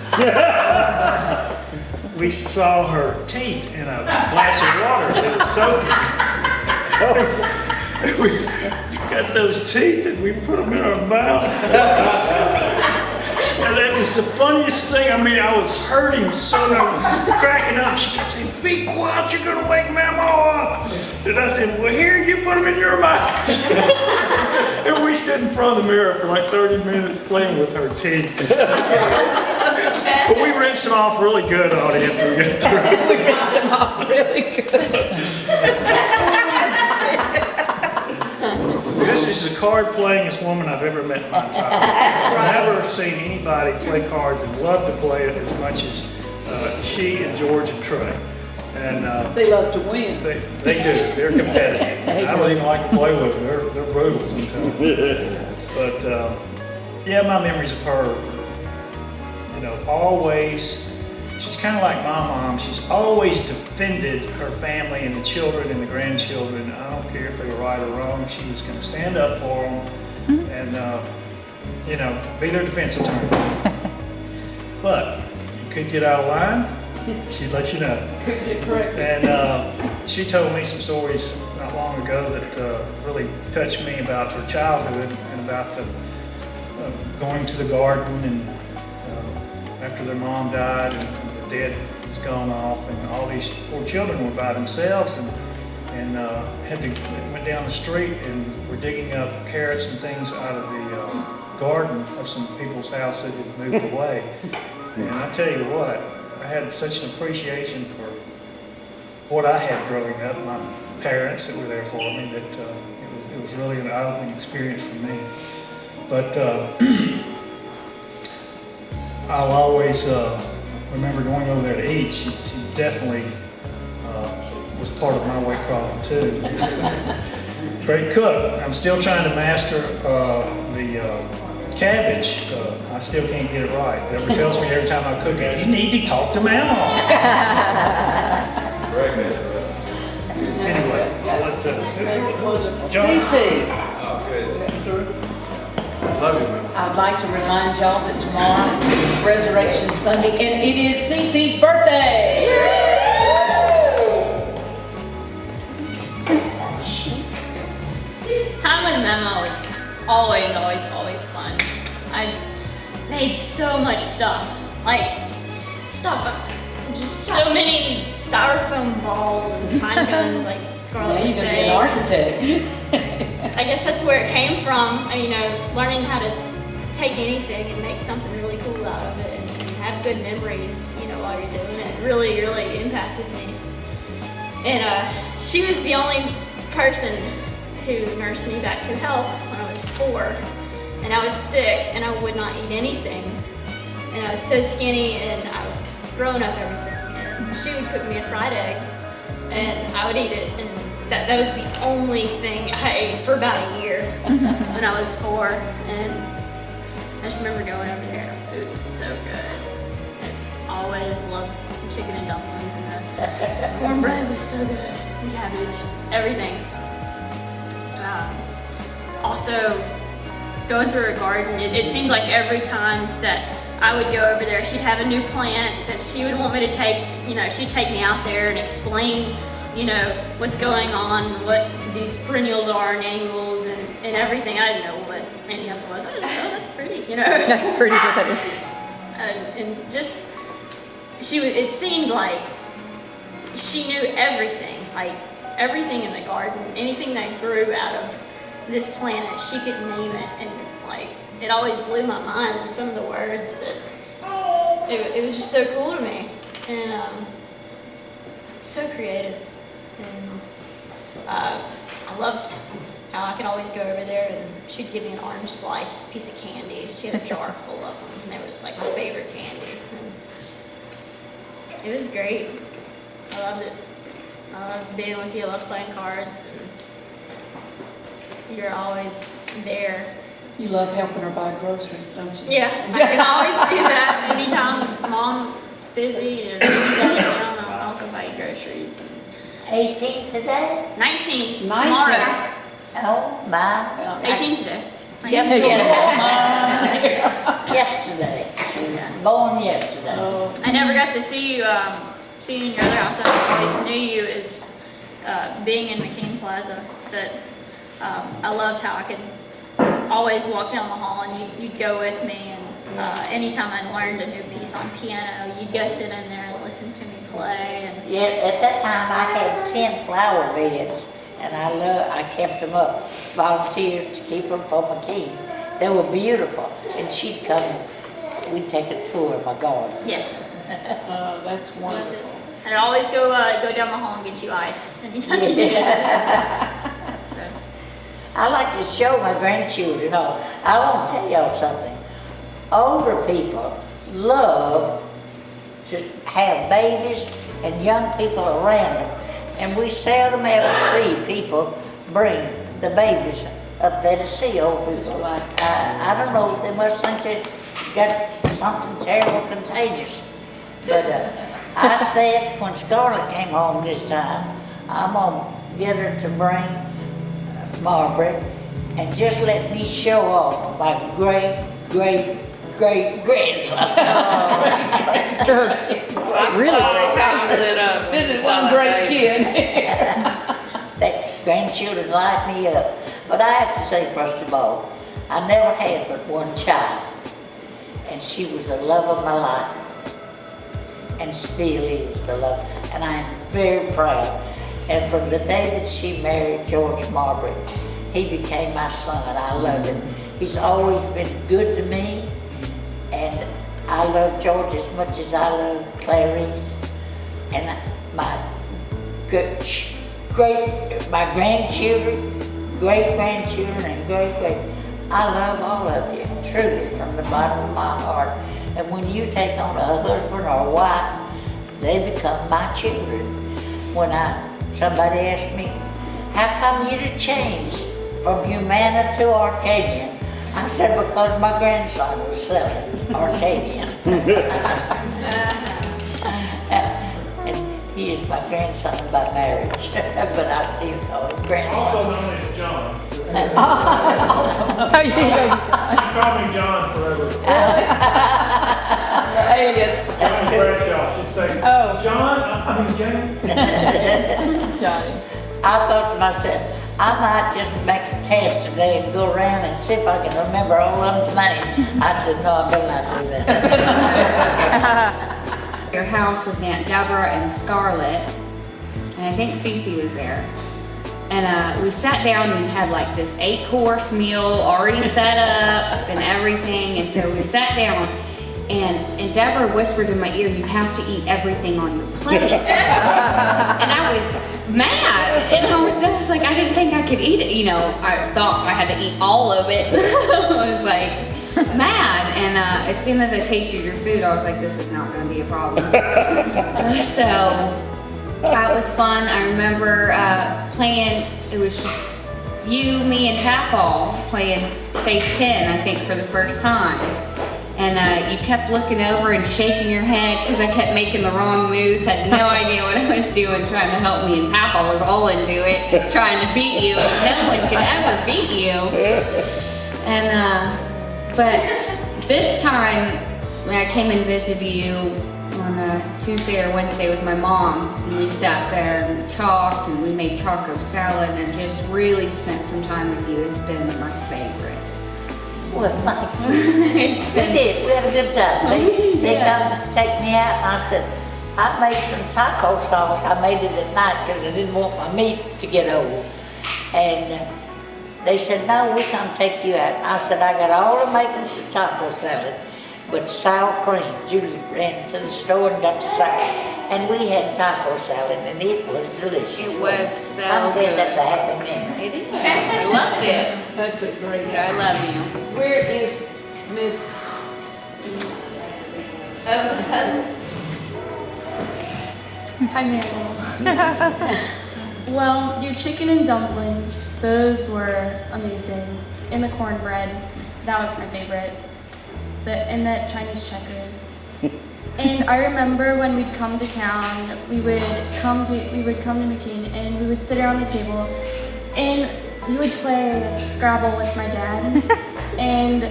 Speaker 13: we saw her teeth in a glass of water that was soaking. We got those teeth and we put them in our mouth. And that was the funniest thing. I mean, I was hurting so I was cracking up. She kept saying, be quiet, you're gonna wake Mama up. And I said, well, here, you put them in your mouth. And we stood in front of the mirror for like 30 minutes playing with her teeth. But we rinsed them off really good, Audie, after we got through.
Speaker 6: We rinsed them off really good.
Speaker 13: This is the card playingest woman I've ever met in my entire life. I've never seen anybody play cards and love to play it as much as she and George and Trey. And
Speaker 6: They love to win.
Speaker 13: they do. They're competitive. I don't even like to play with them. They're brutal sometimes. But yeah, my memories of her, you know, always. She's kind of like my mom. She's always defended her family and the children and the grandchildren. I don't care if they were right or wrong. She was going to stand up for them and, you know, be their defense attorney. But you could get out of line, she'd let you know. And she told me some stories not long ago that really touched me about her childhood and about the, going to the garden and after their mom died and their dad was gone off and all these poor children were by themselves and went down the street and were digging up carrots and things out of the garden of some people's house that had moved away. And I tell you what, I had such an appreciation for what I had growing up, my parents that were there for me, that it was really an eye-opening experience for me. But I'll always remember going over there to eat. She definitely was part of my weight problem too. Great cook. I'm still trying to master the cabbage. I still can't get it right. Deborah tells me every time I cook it, you need to talk to Mama. Anyway, I'll let John.
Speaker 7: CC,
Speaker 10: Love you, man.
Speaker 7: I'd like to remind y'all that tomorrow is Resurrection Sunday and it is CC's birthday.
Speaker 12: Time with Mama was always fun. I made so much stuff. Just so many styrofoam balls and pine cones, like Scarlett was
Speaker 6: You're gonna be
Speaker 12: saying.
Speaker 6: an architect.
Speaker 12: I guess that's where it came from, you know, learning how to take anything and make something really cool out of it and have good memories, you know, while you're doing it. It really, really impacted me. And she was the only person who nursed me back to health when I was 4. And I was sick and I would not eat anything. And I was so skinny and I was throwing up everything. And she would cook me a fried egg and I would eat it. And that was the only thing I ate for about a year when I was 4. And I just remember going over there and the food was so good. I always loved chicken and dumplings and the cornbread was so good. And cabbage, everything. Also, going through her garden, it seems like every time that I would go over there, she'd have a new plant that she would want me to take, you know, she'd take me out there and explain, you know, what's going on, what these perennials are and annuals and everything. I didn't know what any of it was. I was like, oh, that's pretty, you know.
Speaker 6: That's pretty what that is.
Speaker 12: And just, it seemed like she knew everything, like everything in the garden, anything that grew out of this planet, she could name it, and like, it always blew my mind with some of the words that, it was just so cool to me, and so creative, and I loved how I could always go over there and she'd give me an orange slice piece of candy. She had a jar full of them, and they were just like my favorite candy. And it was great. I loved it. I loved being with you. I loved playing cards, and you're always there.
Speaker 6: You love helping her buy groceries, don't you?
Speaker 12: Yeah, I can always do that. Anytime Mom's busy or she's out of town, I'll go buy you groceries.
Speaker 4: 18 today?
Speaker 12: 19 tomorrow.
Speaker 4: Oh, my.
Speaker 12: 18 today.
Speaker 4: Yesterday. Born yesterday.
Speaker 12: I never got to see you in your other house. I always knew you as being in McCain Plaza. But I loved how I could always walk down the hall and you'd go with me. And anytime I learned a new piece on piano, you'd go sit in there and listen to me play. And
Speaker 4: Yeah, at that time I had 10 flower beds, and I kept them up, volunteered to keep them for McKee. They were beautiful, and she'd come, we'd take a tour of my garden.
Speaker 12: yeah,
Speaker 6: That's wonderful.
Speaker 12: and I'd always go down the hall and get you ice anytime you needed it. So,
Speaker 4: I like to show my grandchildren, I want to tell y'all something. Older people love to have babies and young people around them. And we seldom ever see people bring the babies up there to see old people. I don't know, they must think they got something terrible contagious. But I said when Scarlett came home this time, I'm gonna get her to bring Margaret and just let me show off my great grandson.
Speaker 6: Really? This is one great kid.
Speaker 4: That grandchildren light me up. But I have to say, first of all, I never had but one child. And she was the love of my life. And still is the love. And I am very proud. And from the day that she married George Marbury, he became my son. I love him. He's always been good to me. And I love George as much as I love Clarice. And my grandchildren, great-grandchildren, and great. I love all of you, truly, from the bottom of my heart. And when you take on a husband or a wife, they become my children. When somebody asked me, how come you to change from Humana to Arcadian? I said, because my grandson was selling Arcadian. And he is my grandson by marriage, but I still call him grandson.
Speaker 13: Also known as John.
Speaker 6: How you doing?
Speaker 13: She called me John forever.
Speaker 6: Hey, it's
Speaker 13: Johnny Bradshaw. She'd say, John, I mean James.
Speaker 6: Johnny.
Speaker 4: I thought to myself, I might just make a test today and go around and see if I can remember all of them's names. I said, no, I better not do that.
Speaker 14: Your house with Aunt Deborah and Scarlett, and I think Cece was there. And we sat down and we had like this 8-course meal already set up and everything. And so we sat down and Deborah whispered in my ear, you have to eat everything on your plate. And I was mad. And I was like, I didn't think I could eat it. You know, I thought I had to eat all of it. I was like mad. And as soon as I tasted your food, I was like, this is not going to be a problem. So that was fun. I remember playing, it was just you, me, and Papaw playing Phase 10, I think, for the first time. And you kept looking over and shaking your head because I kept making the wrong moves, had no idea what I was doing, trying to help me, and Papa was all into it, just trying to beat you, and no one could ever beat you. And, but this time, when I came and visited you, on a Tuesday or Wednesday with my mom, and we sat there and talked, and we made taco salad, and just really spent some time with you. It's been my favorite.
Speaker 4: Well, we did. We had a good time. They come to take me out, and I said, I made some taco sauce. I made it at night because I didn't want my meat to get old. And they said, no, we come take you out. I said, I got all the makings of taco salad, but sour cream. Julie ran to the store and got the sour. And we had taco salad, and it was delicious.
Speaker 14: It was so
Speaker 4: I'm glad
Speaker 14: good.
Speaker 4: that's a happy memory.
Speaker 14: It is. I loved it.
Speaker 7: That's a great.
Speaker 14: I love you.
Speaker 7: Where is Miss?
Speaker 15: Hi, Mary. Well, your chicken and dumplings, those were amazing. And the cornbread, that was my favorite. And the Chinese checkers. And I remember when we'd come to town, we would come to McKean, and we would sit around the table, and you would play Scrabble with my dad, and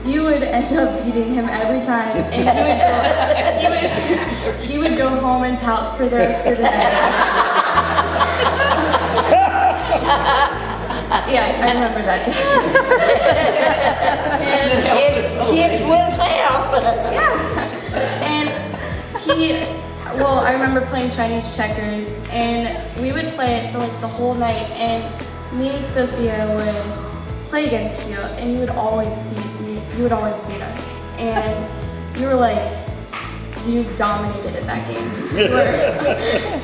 Speaker 15: you would end up beating him every time, and he would go home and pout for the rest of the night. Yeah, I remember that day.
Speaker 4: Kids will tell.
Speaker 15: Yeah. And I remember playing Chinese checkers, and we would play it for like the whole night, and me and Sophia would play against you, and you would always beat me. You would always beat us. And you were like, you dominated at that game.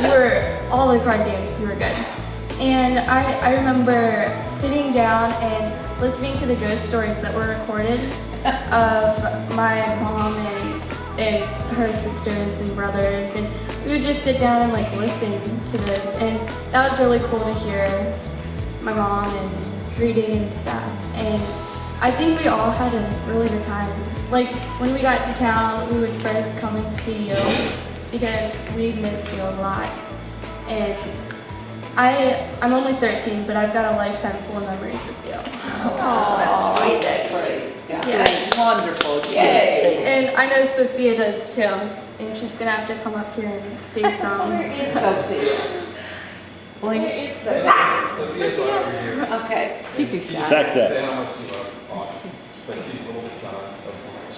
Speaker 15: You were all the card games, you were good. And I remember sitting down and listening to the ghost stories that were recorded of my mom and her sisters and brothers, and we would just sit down and like listen to those, and that was really cool to hear my mom and reading and stuff. And I think we all had a really good time. Like when we got to town, we would first come and see you because we missed you a lot. And I'm only 13, but I've got a lifetime full of memories with you.
Speaker 7: Oh, that's great.
Speaker 15: Yeah.
Speaker 7: Wonderful. Yay.
Speaker 15: And I know Sophia does too, and she's gonna have to come up here and say some.
Speaker 7: Where is Sophia? Okay.
Speaker 15: She's too shy.
Speaker 16: Back that.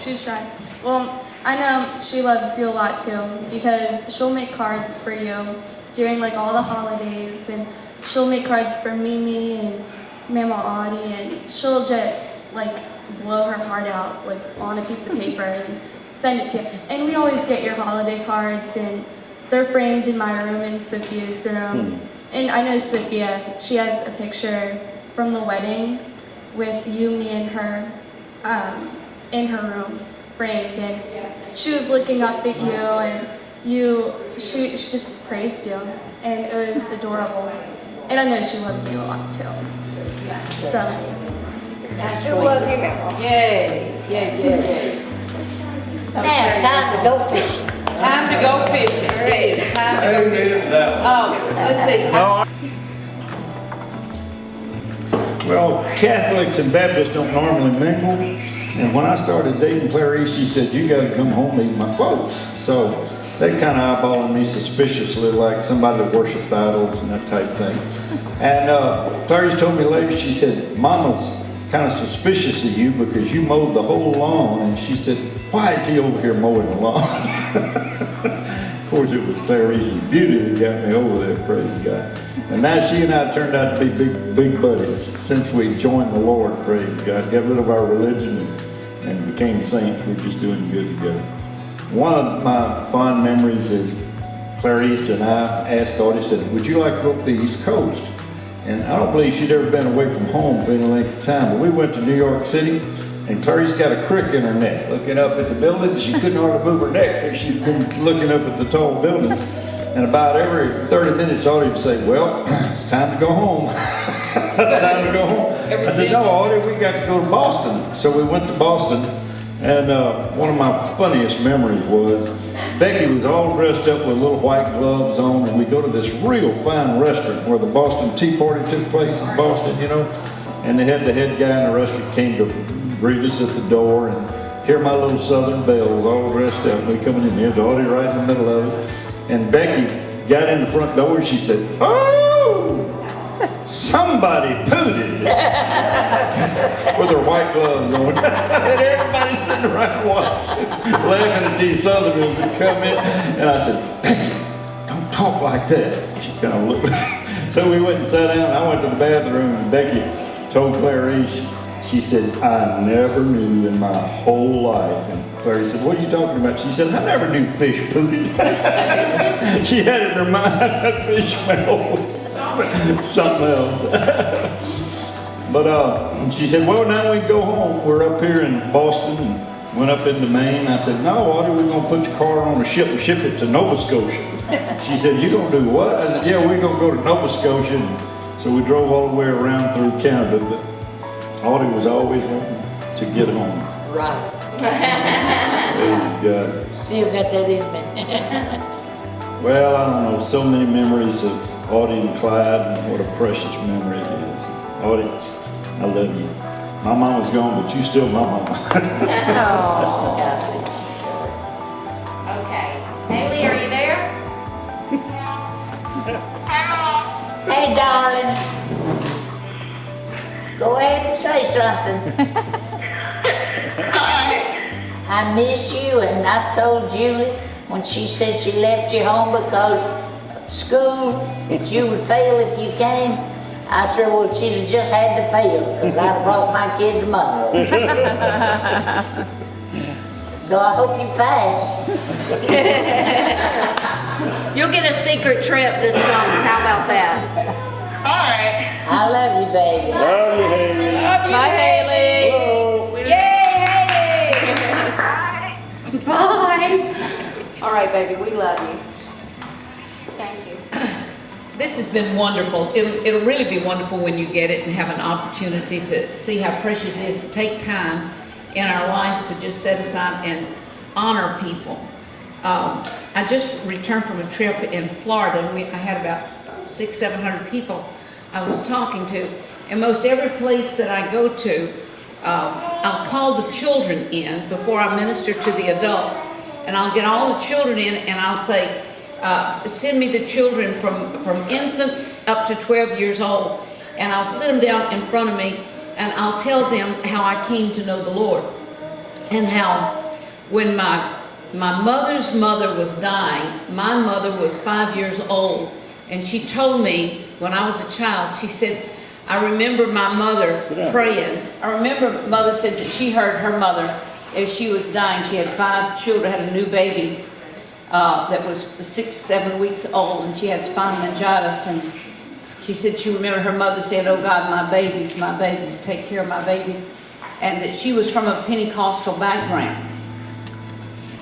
Speaker 15: She's shy. Well, I know she loves you a lot too, because she'll make cards for you during like all the holidays, and she'll make cards for Mimi and Mama Audie, and she'll just like blow her heart out like on a piece of paper and send it to you. And we always get your holiday cards, and they're framed in my room in Sophia's room. And I know Sophia, she has a picture from the wedding with you, me, and her in her room framed, and she was looking up at you, and she just praised you, and it was adorable. And I know she loves you a lot too. So.
Speaker 7: I still love you, Mama. Yay, yay, yay.
Speaker 4: Now, time to go fishing.
Speaker 7: Time to go fishing. It is time to go fishing. Oh, let's see.
Speaker 13: Well, Catholics and Baptists don't normally mingle, and when I started dating Clarice, she said, you gotta come home and meet my folks. So they kind of eyeballing me suspiciously, like somebody that worshipped idols and that type thing. And Clarice told me later, she said, Mama's kind of suspicious of you because you mowed the whole lawn. And she said, why is he over here mowing the lawn? Of course, it was Clarice's beauty that got me over there, praise God. And now she and I turned out to be big buddies since we joined the Lord, praise God. Got rid of our religion and became saints. We're just doing good together. One of my fond memories is Clarice and I asked Audie, said, would you like to go up the East Coast? And I don't believe she'd ever been away from home for any length of time, but we went to New York City, and Clarice got a crick in her neck. Looking up at the buildings, she couldn't hardly move her neck because she'd been looking up at the tall buildings. And about every 30 minutes, Audie would say, well, it's time to go home. Time to go home. I said, no, Audie, we got to go to Boston. So we went to Boston, and one of my funniest memories was Becky was all dressed up with little white gloves on, and we go to this real fine restaurant where the Boston Tea Party took place in Boston, you know, and they had the head guy in the restaurant came to greet us at the door, and
Speaker 16: Hear my little southern bells all dressed up. We coming in here, Dottie right in the middle of it. And Becky got in the front door and she said, "Oh, somebody pooted," with her white gloves on. And everybody's sitting around watching, laughing at these southerners that come in. And I said, "Becky, don't talk like that." She kind of looked. So we went and sat down. I went to the bathroom and Becky told Clarice, she said, "I never knew in my whole life." And Clarice said, "What are you talking about?" She said, "I never knew fish pooted." She had it in her mind that fish smell was something else. But she said, "Well, now we can go home. We're up here in Boston and went up into Maine." I said, "No, Audrey, we're going to put the car on a ship and ship it to Nova Scotia." She said, "You going to do what?" I said, "Yeah, we're going to go to Nova Scotia." And so we drove all the way around through Canada. But Audrey was always wanting to get home.
Speaker 4: Right.
Speaker 16: And,
Speaker 4: Still got that in me.
Speaker 16: well, I don't know, so many memories of Audie and Clyde, and what a precious memory it is. Audie, I love you. My mama's gone, but you still my mama.
Speaker 14: Okay. Haley, are you there?
Speaker 4: Hey, darling. Go ahead and say something. I miss you, and I told Julie when she said she left you home because of school, that you would fail if you came. I said, well, she'd have just had to fail, because I brought my kid to Monroe. So I hope you pass.
Speaker 3: You'll get a secret trip this summer. How about that?
Speaker 4: I love you, baby.
Speaker 8: Love you, Haley.
Speaker 3: Love you, Bye, Haley. Yay, Haley. Bye. All right, baby, we love you.
Speaker 14: Thank you.
Speaker 7: This has been wonderful. It'll really be wonderful when you get it and have an opportunity to see how precious it is to take time in our life to just set aside and honor people. I just returned from a trip in Florida, and I had about 600-700 people I was talking to. And most every place that I go to, I'll call the children in before I minister to the adults. And I'll get all the children in and I'll say, send me the children from infants up to 12 years old. And I'll sit them down in front of me and I'll tell them how I came to know the Lord. And how when my mother's mother was dying, my mother was 5 years old. And she told me when I was a child, she said, I remember my mother praying. I remember mother said that she heard her mother as she was dying. She had 5 children, had a new baby that was 6-7 weeks old, and she had spinal meningitis. And she said she remembered her mother saying, oh God, my babies, take care of my babies. And that she was from a Pentecostal background.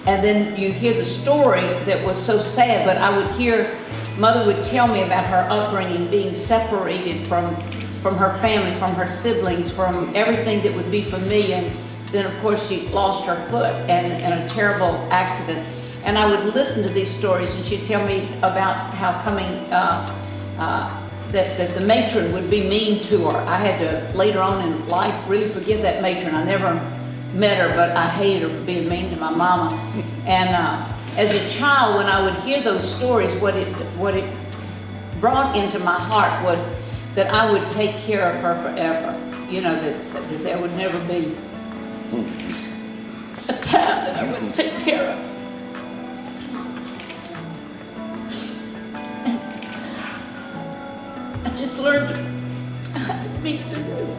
Speaker 7: And then you hear the story that was so sad, but I would hear, Mother would tell me about her upbringing, being separated from her family, from her siblings, from everything that would be familiar. And then, of course, she lost her foot in a terrible accident. And I would listen to these stories, and she'd tell me about how coming, that the matron would be mean to her. I had to, later on in life, really forgive that matron. I never met her, but I hated her for being mean to my mama. And as a child, when I would hear those stories, what it brought into my heart was that I would take care of her forever. You know, that there would never be a time that I wouldn't take care of. And I just learned how to be to this.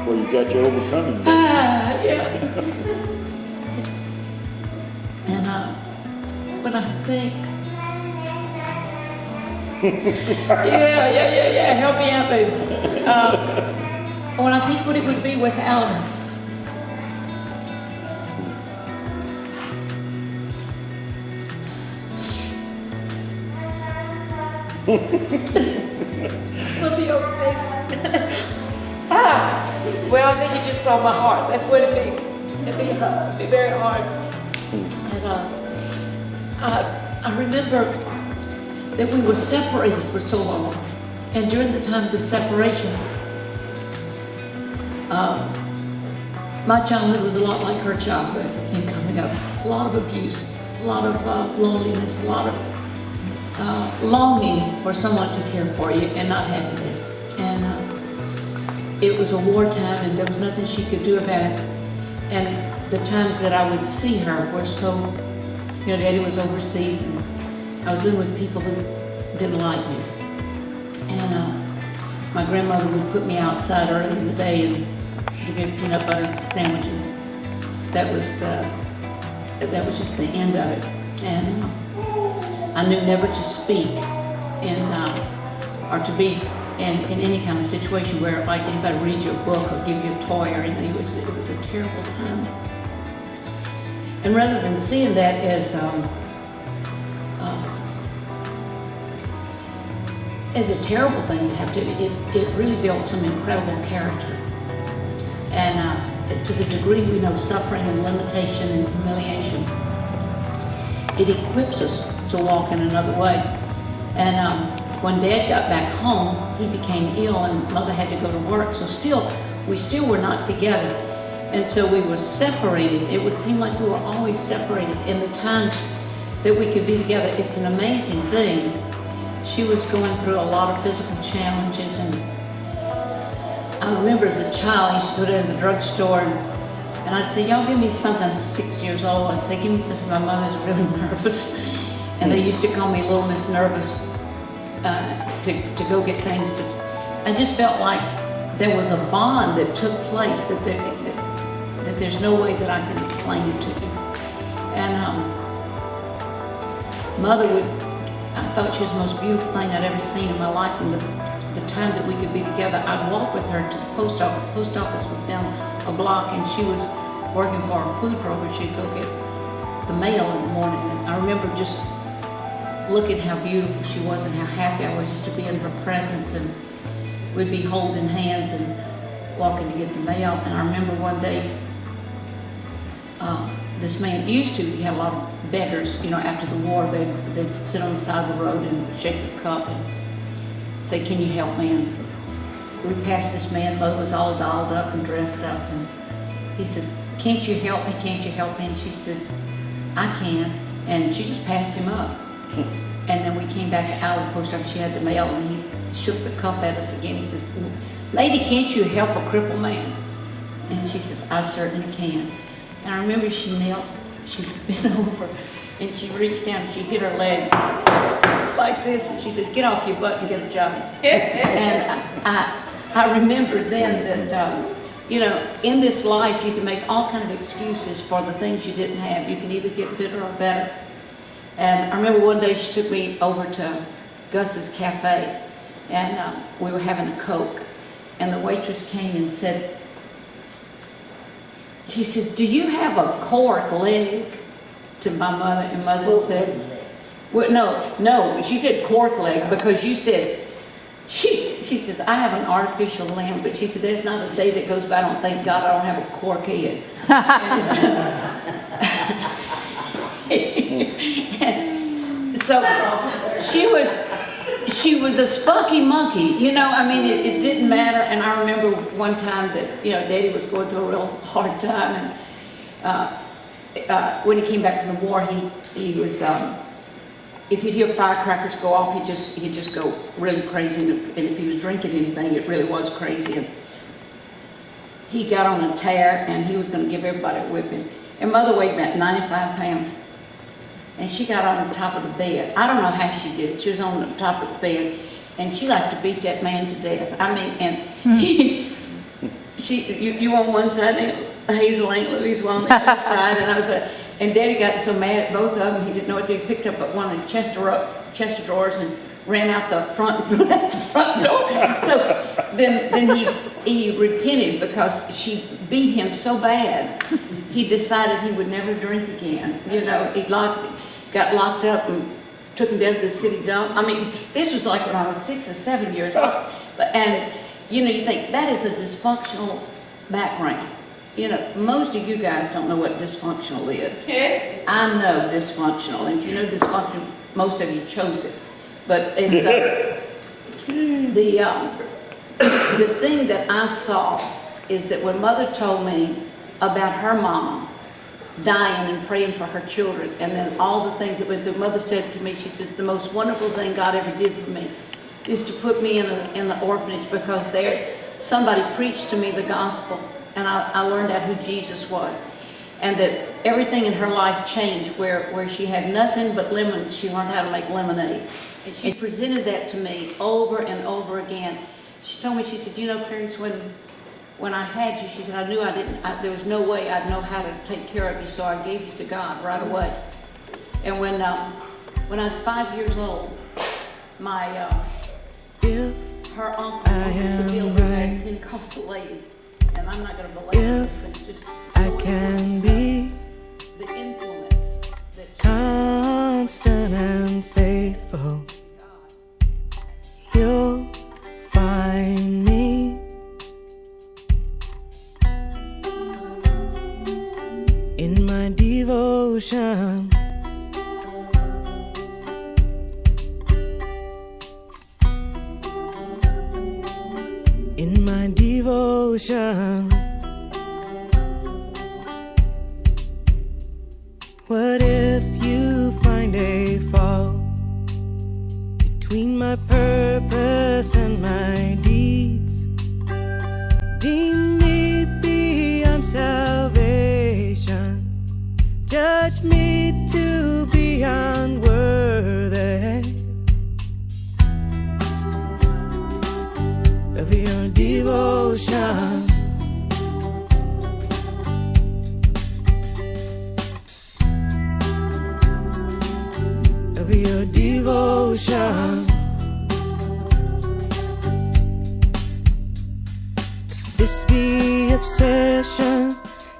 Speaker 8: Well, you got your overcoming.
Speaker 7: Yeah. And when I think, yeah, help me out, baby. When I think what it would be without her. Love you, baby. Well, I think you just saw my heart. That's what it'd be. It'd be very hard. And I remember that we were separated for so long. And during the time of the separation, My childhood was a lot like her childhood in coming up. A lot of abuse, a lot of loneliness, a lot of longing for someone to care for you and not having it. And it was a wartime and there was nothing she could do about it. And the times that I would see her were so, Daddy was overseas and I was living with people who didn't like me. And my grandmother would put me outside early in the day and give me a peanut butter sandwich. And that was just the end of it. And I knew never to speak or to be in any kind of situation where like anybody read you a book or give you a toy or anything. It was a terrible time. And rather than seeing that as a terrible thing to have to, it really built some incredible character. And to the degree we know suffering and limitation and humiliation, it equips us to walk in another way. And when Dad got back home, he became ill and Mother had to go to work. So we still were not together. And so we were separated. It would seem like we were always separated. In the times that we could be together, it's an amazing thing. She was going through a lot of physical challenges, and I remember as a child, I used to go down to the drugstore and I'd say, y'all give me something. I was 6 years old. I'd say, give me something. My mother's really nervous. And they used to call me Little Miss Nervous to go get things. I just felt like there was a bond that took place that there's no way that I can explain it to you. And Mother I thought she was the most beautiful thing I'd ever seen in my life. And the time that we could be together, I'd walk with her to the post office. The post office was down a block and she was working for a food program. She'd go get the mail in the morning. And I remember just looking how beautiful she was and how happy I was just to be in her presence. And we'd be holding hands and walking to get the mail. And I remember one day, this man used to, you had a lot of beggars, after the war, they'd sit on the side of the road and shake a cup and say, can you help me? And we passed this man, Mother was all dolled up and dressed up, and he says, can't you help me, can't you help me? And she says, I can, and she just passed him up. And then we came back out of the post office, she had the mail, and he shook the cup at us again. He says, lady, can't you help a crippled man? And she says, I certainly can. And I remember she knelt, she bent over, and she reached down, and she hit her leg like this, and she says, get off your butt and get a job. And I remember then that, in this life you can make all kinds of excuses for the things you didn't have. You can either get bitter or better. And I remember one day she took me over to Gus's Cafe, and we were having a Coke, and the waitress came and said, she said, do you have a cork leg? To my mother, and Mother said, well, no, she said cork leg because you said, she says, I have an artificial limb, but she said, there's not a day that goes by I don't thank God I don't have a cork head. So she was a spunky monkey, it didn't matter. And I remember one time that, Daddy was going through a real hard time, and when he came back from the war, he was, if he'd hear firecrackers go off, he'd just go really crazy, and if he was drinking anything, it really was crazy. And he got on a tear, and he was going to give everybody a whipping. And Mother weighed about 95 pounds. And she got on the top of the bed. I don't know how she did it. She was on the top of the bed, and she liked to beat that man to death. I mean, and you on one side, and Hazel Aunt Louise on the other side, and Daddy got so mad at both of them, he didn't know what to do. He picked up one of the chest of drawers and ran out the front and threw it out the front door. So then he repented because she beat him so bad. He decided he would never drink again. He got locked up and took him down to the city dump. I mean, this was like when I was 6 or 7 years old. And you think that is a dysfunctional background. Most of you guys don't know what dysfunctional is. I know dysfunctional, and if you know dysfunctional, most of you chose it. But it's the thing that I saw is that when Mother told me about her mama dying and praying for her children, and then all the things that the Mother said to me, she says, the most wonderful thing God ever did for me is to put me in the orphanage, because there somebody preached to me the gospel, and I learned out who Jesus was. And that everything in her life changed, where she had nothing but lemons, she learned how to make lemonade. And she presented that to me over and over again. She told me, she said, you know, Clarice, when I had you, she said, I knew there was no way I'd know how to take care of you, so I gave you to God right away. And when I was 5 years old, her uncle was a builder, a Pentecostal lady, and I'm not going to believe this, but it's just so
Speaker 17: can be
Speaker 7: the influence that
Speaker 17: constant and faithful. You'll find me in my devotion. In my devotion. What if you find a fault between my purpose and my deeds? Deem me beyond salvation, judge me to be unworthy of your devotion. Of your devotion. This be obsession,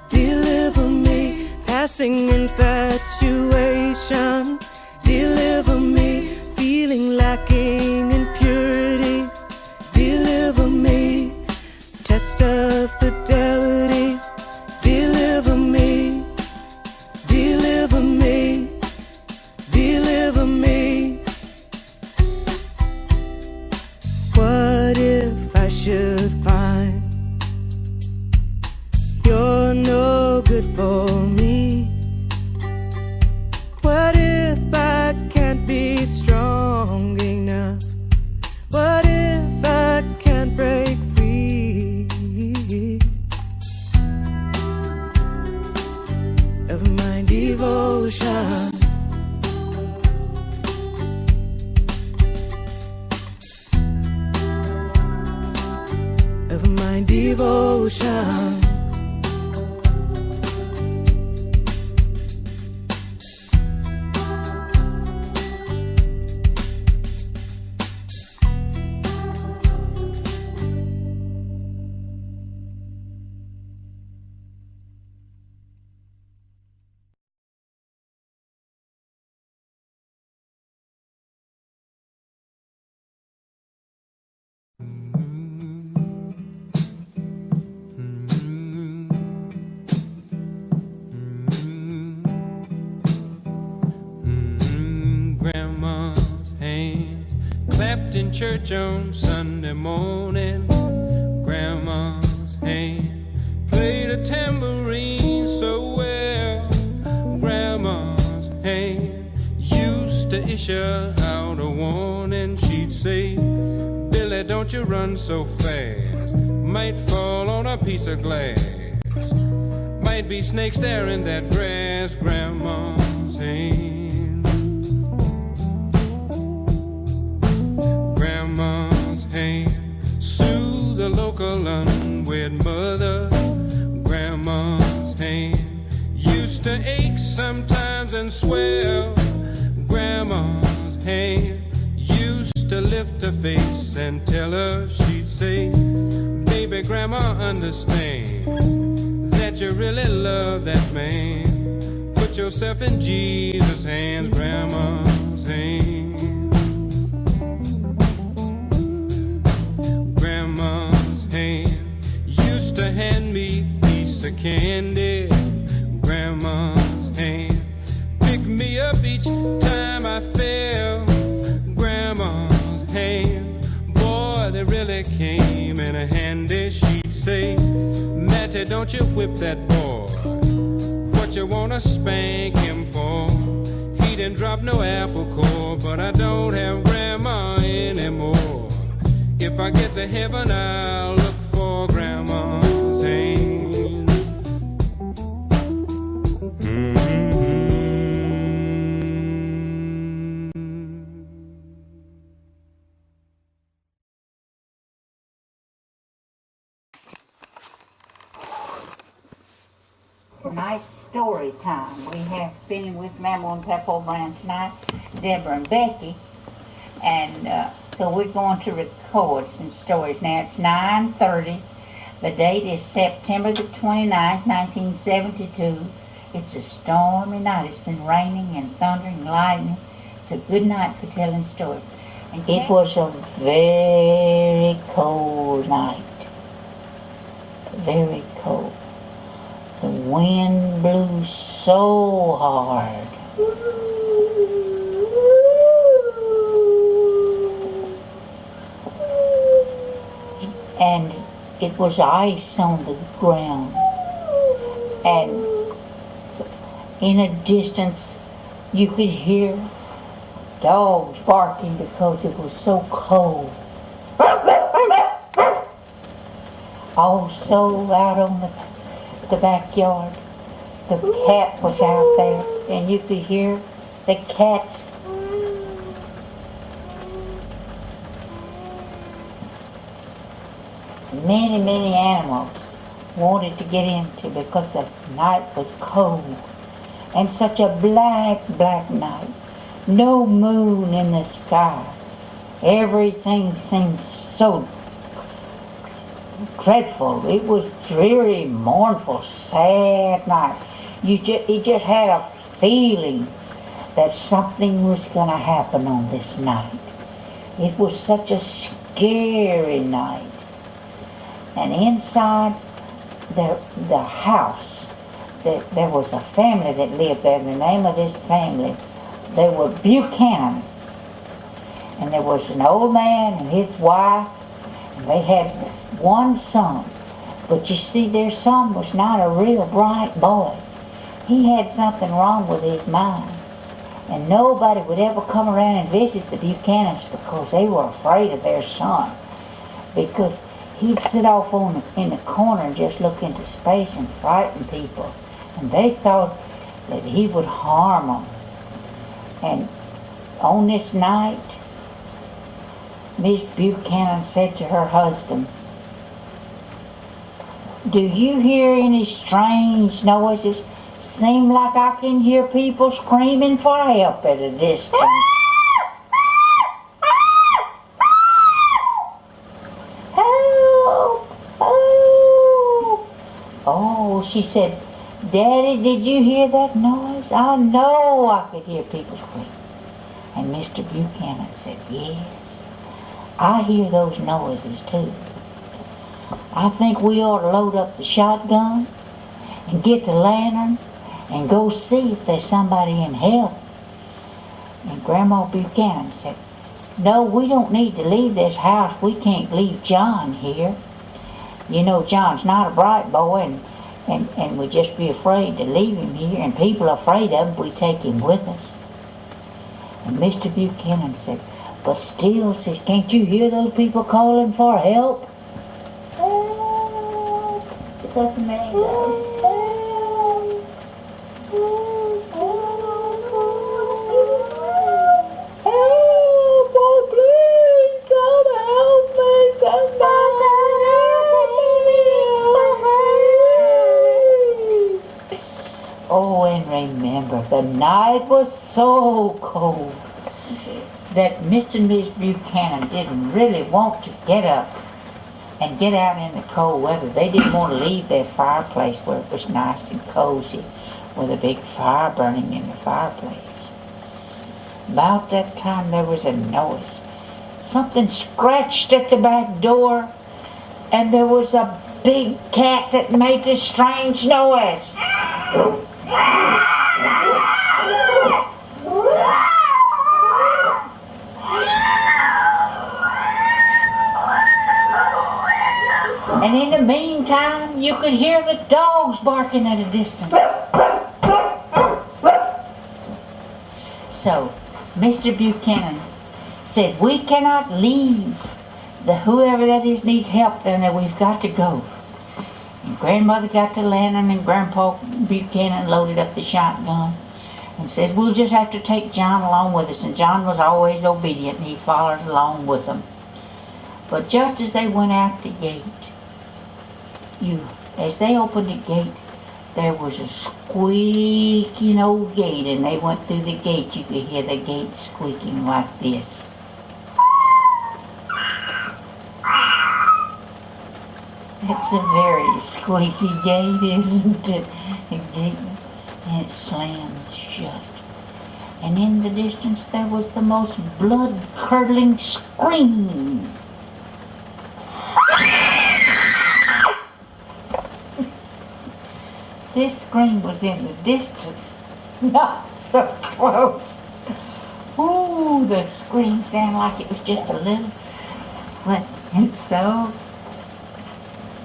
Speaker 17: deliver me. Passing infatuation, deliver me. Feeling lacking in purity, deliver me. Test of fidelity, deliver me. Deliver me. Deliver me. What if I should find you're no good for me? What if I can't be strong enough? What if I can't break free of my devotion? Of my devotion.
Speaker 18: Grandma's hands clapped in church on Sunday morning. Grandma's hand played a tambourine so well. Grandma's hand used to issue out a warning. She'd say, Billy, don't you run so fast, might fall on a piece of glass, might be snakes there in that grass. Grandma's hand. Grandma's hand soothe the local unwed mother. Grandma's hand used to ache sometimes and swell. Grandma's hand used to lift her face and tell her, she'd say, baby, Grandma, understand that you really love that man. Put yourself in Jesus' hands. Grandma's hand. Grandma's hand used to hand me a piece of candy. Grandma's hand picked me up each time I fell. Grandma's hand, boy, they really came in handy. She'd say, Matty, don't you whip that boy. What you wanna spank him for? He didn't drop no apple core, but I don't have grandma anymore. If I get to heaven, I'll look for grandma's hand.
Speaker 1: Tonight's story time. We have spending with Mama and Papa Brand tonight, Deborah and Becky. And so we're going to record some stories. Now it's 9:30. The date is September the 29th, 1972. It's a stormy night. It's been raining and thundering and lightning. It's a good night for telling stories. And it was a very cold night. Very cold. The wind blew so hard. And it was ice on the ground. And in a distance, you could hear dogs barking because it was so cold. Also, out on the backyard, the cat was out there, and you could hear the cats. Many animals wanted to get into because the night was cold and such a black night. No moon in the sky. Everything seemed so dreadful. It was dreary, mournful, sad night. You just had a feeling that something was going to happen on this night. It was such a scary night. And inside the house, there was a family that lived there. The name of this family, they were Buchanan. And there was an old man and his wife, and they had one son. But you see, their son was not a real bright boy. He had something wrong with his mind. And nobody would ever come around and visit the Buchanans because they were afraid of their son. Because he'd sit off in the corner and just look into space and frighten people. And they thought that he would harm them. And on this night, Miss Buchanan said to her husband, "Do you hear any strange noises? Seem like I can hear people screaming for help at a distance." "Help! Help!" "Oh," she said, "Daddy, did you hear that noise? I know I could hear people scream." And Mr. Buchanan said, "Yes, I hear those noises too. I think we ought to load up the shotgun and get the lantern and go see if there's somebody in hell." And Grandma Buchanan said, "No, we don't need to leave this house. We can't leave John here. You know, John's not a bright boy, and we'd just be afraid to leave him here, and people are afraid of him if we take him with us." And Mr. Buchanan said, "But still," says, "can't you hear those people calling for help?" "Help!" That's amazing. Oh, and remember, the night was so cold that Mr. and Miss Buchanan didn't really want to get up and get out in the cold weather. They didn't want to leave their fireplace where it was nice and cozy with a big fire burning in the fireplace. About that time there was a noise. Something scratched at the back door, and there was a big cat that made this strange noise. And in the meantime, you could hear the dogs barking at a distance. So, Mr. Buchanan said, we cannot leave. Whoever that is needs help, then that we've got to go. And Grandmother got the lantern, and Grandpa Buchanan loaded up the shotgun and said, we'll just have to take John along with us. And John was always obedient, and he followed along with them. But just as they went out the gate, as they opened the gate, there was a squeaking old gate, and they went through the gate. You could hear the gate squeaking like this. It's a very squeaky gate, isn't it? A gate, and it slams shut. And in the distance there was the most blood-curdling scream. This scream was in the distance, not so close. Ooh, the scream sounded like it was just a little. And so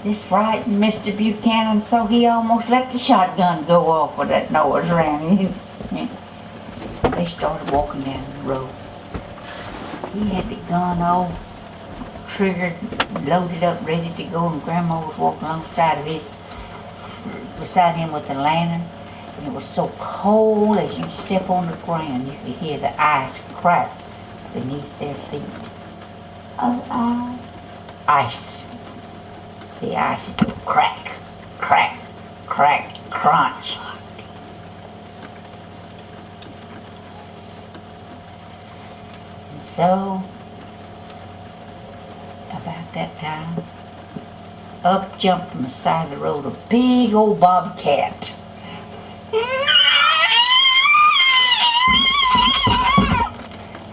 Speaker 1: this frightened Mr. Buchanan, so he almost let the shotgun go off with that noise around him. They started walking down the road. He had the gun all triggered, loaded up, ready to go, and Grandma was walking alongside of beside him with the lantern. And it was so cold, as you step on the ground, you could hear the ice crack beneath their feet. Ice. The ice would crack, crack, crack, crunch. And so, about that time, up jumped from the side of the road a big old bobcat.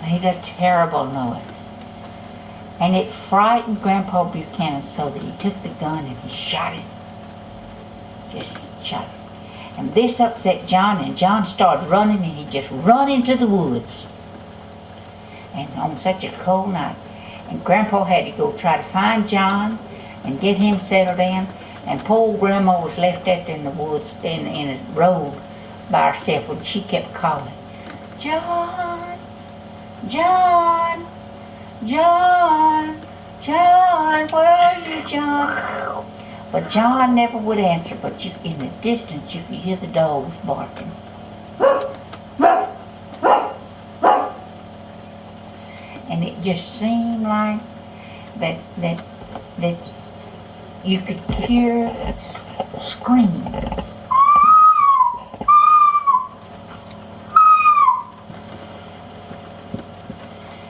Speaker 1: Made a terrible noise. And it frightened Grandpa Buchanan so that he took the gun and he shot it. Just shot it. And this upset John, and John started running, and he just run into the woods. And on such a cold night. And Grandpa had to go try to find John and get him settled in. And poor Grandma was left out in the woods, in a road by herself, and she kept calling, John, John, John, John, where are you, John? But John never would answer, but in the distance you could hear the dogs barking. And it just seemed like that you could hear screams.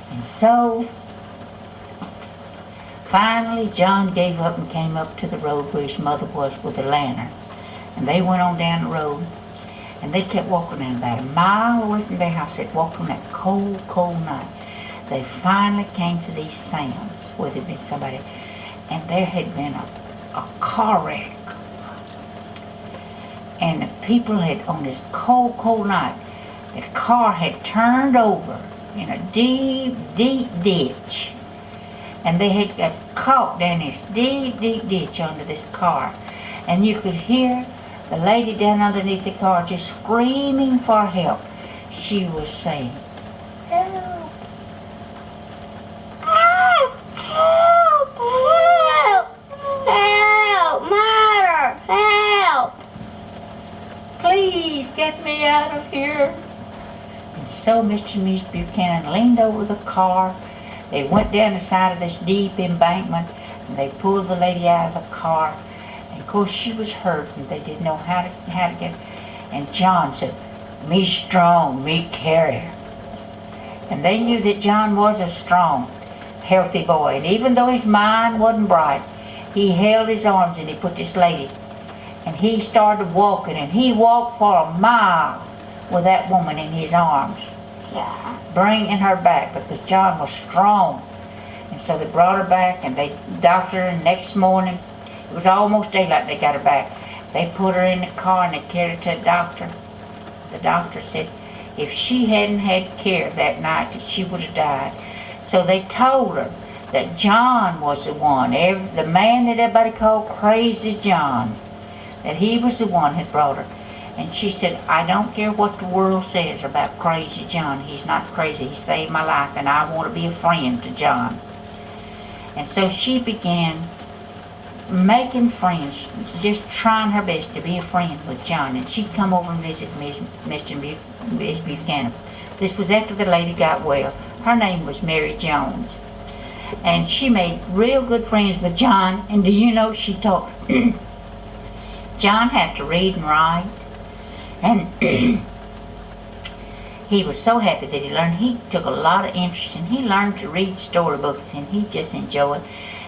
Speaker 1: And so, finally John gave up and came up to the road where his mother was with a lantern. And they went on down the road, and they kept walking down about a mile away from their house. They'd walked on that cold, cold night. They finally came to these sands where there'd been somebody, and there had been a car wreck. And the people had, on this cold, cold night, the car had turned over in a deep, deep ditch. And they had got caught down this deep, deep ditch under this car. And you could hear the lady down underneath the car just screaming for help. She was saying, help, help, help, help, help, mother, help. Please get me out of here. And so Mr. and Mrs. Buchanan leaned over the car. They went down the side of this deep embankment, and they pulled the lady out of the car. And of course she was hurt, and they didn't know how to get. And John said, "Me strong, me carry her." And they knew that John was a strong, healthy boy. And even though his mind wasn't bright, he held his arms and he put this lady. And he started walking, and he walked for a mile with that woman in his arms, bringing her back because John was strong. And so they brought her back, and they doctored her, and next morning, it was almost daylight, they got her back. They put her in the car and they carried her to the doctor. The doctor said if she hadn't had care that night, that she would have died. So they told her that John was the one, the man that everybody called Crazy John, that he was the one that brought her. And she said, I don't care what the world says about Crazy John. He's not crazy. He saved my life, and I want to be a friend to John. And so she began making friends, just trying her best to be a friend with John. And she'd come over and visit Miss Buchanan. This was after the lady got well. Her name was Mary Jones. And she made real good friends with John. And do you know, she taught John had to read and write. And he was so happy that he learned. He took a lot of interest, and he learned to read storybooks, and he just enjoyed.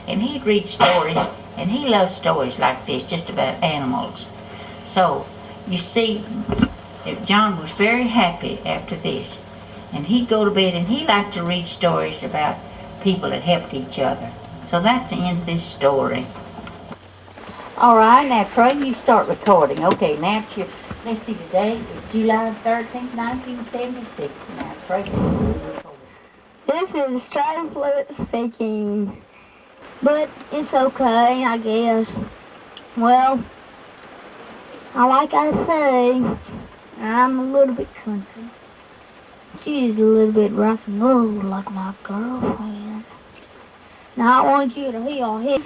Speaker 1: And he'd read stories, and he loved stories like this, just about animals. So, you see, John was very happy after this. And he'd go to bed, and he liked to read stories about people that helped each other. So that's the end of this story. All right, now Trey, you start recording. Okay, now it's your, let's see, today is July 13th, 1976. Now Trey,
Speaker 2: This is Trey Fluid speaking. But it's okay, I guess. Well, like I say, I'm a little bit country. She's a little bit rock and roll like my girlfriend. Now I want you to hear.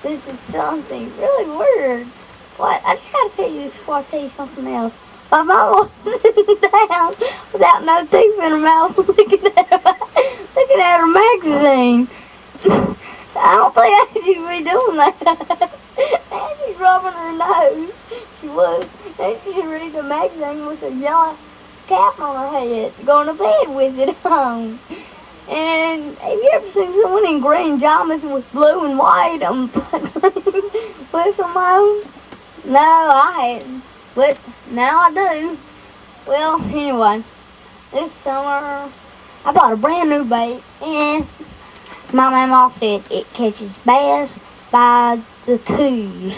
Speaker 2: This is something really weird. What? I just gotta tell you this before I tell you something else. My mama was sitting down without no teeth in her mouth looking at her magazine. I don't think I should be doing that. And she's rubbing her nose. She was. And she's reading a magazine with a yellow cap on her head, going to bed with it on. And have you ever seen someone in green pajamas with blue and white on with them on? No, I hadn't. But now I do. Well, anyway, this summer I bought a brand new bait, and my mama said it catches bass by the twos.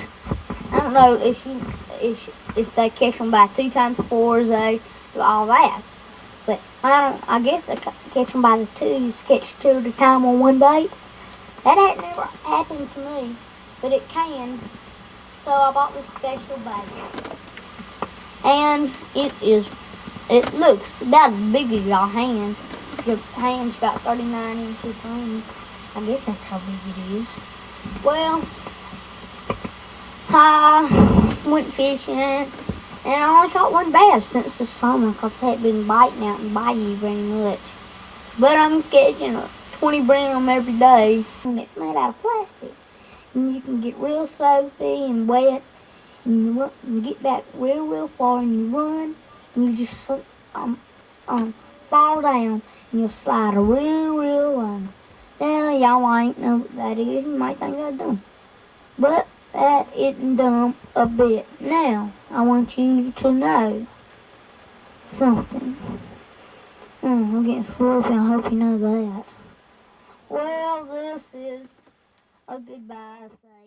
Speaker 2: I don't know if they catch them by 2 times 4s, they do all that. But I guess they catch them by the twos, catch 2 at a time on one bait. That had never happened to me, but it can. So I bought this special bait. And it looks about as big as your hands. Your hand's about 39 inches long. I guess that's how big it is. Well, I went fishing, and I only caught one bass since the summer because I hadn't been biting out in the bayou very much. But I'm catching 20 brim every day, and it's made out of plastic. And you can get real soapy and wet, and you get back real far, and you run, and you just fall down, and you'll slide real low. Now, y'all ain't know what that is. You might think I'm dumb. But that isn't dumb a bit. Now, I want you to know something. I'm getting sloppy. I hope you know that. Well, this is a goodbye thing.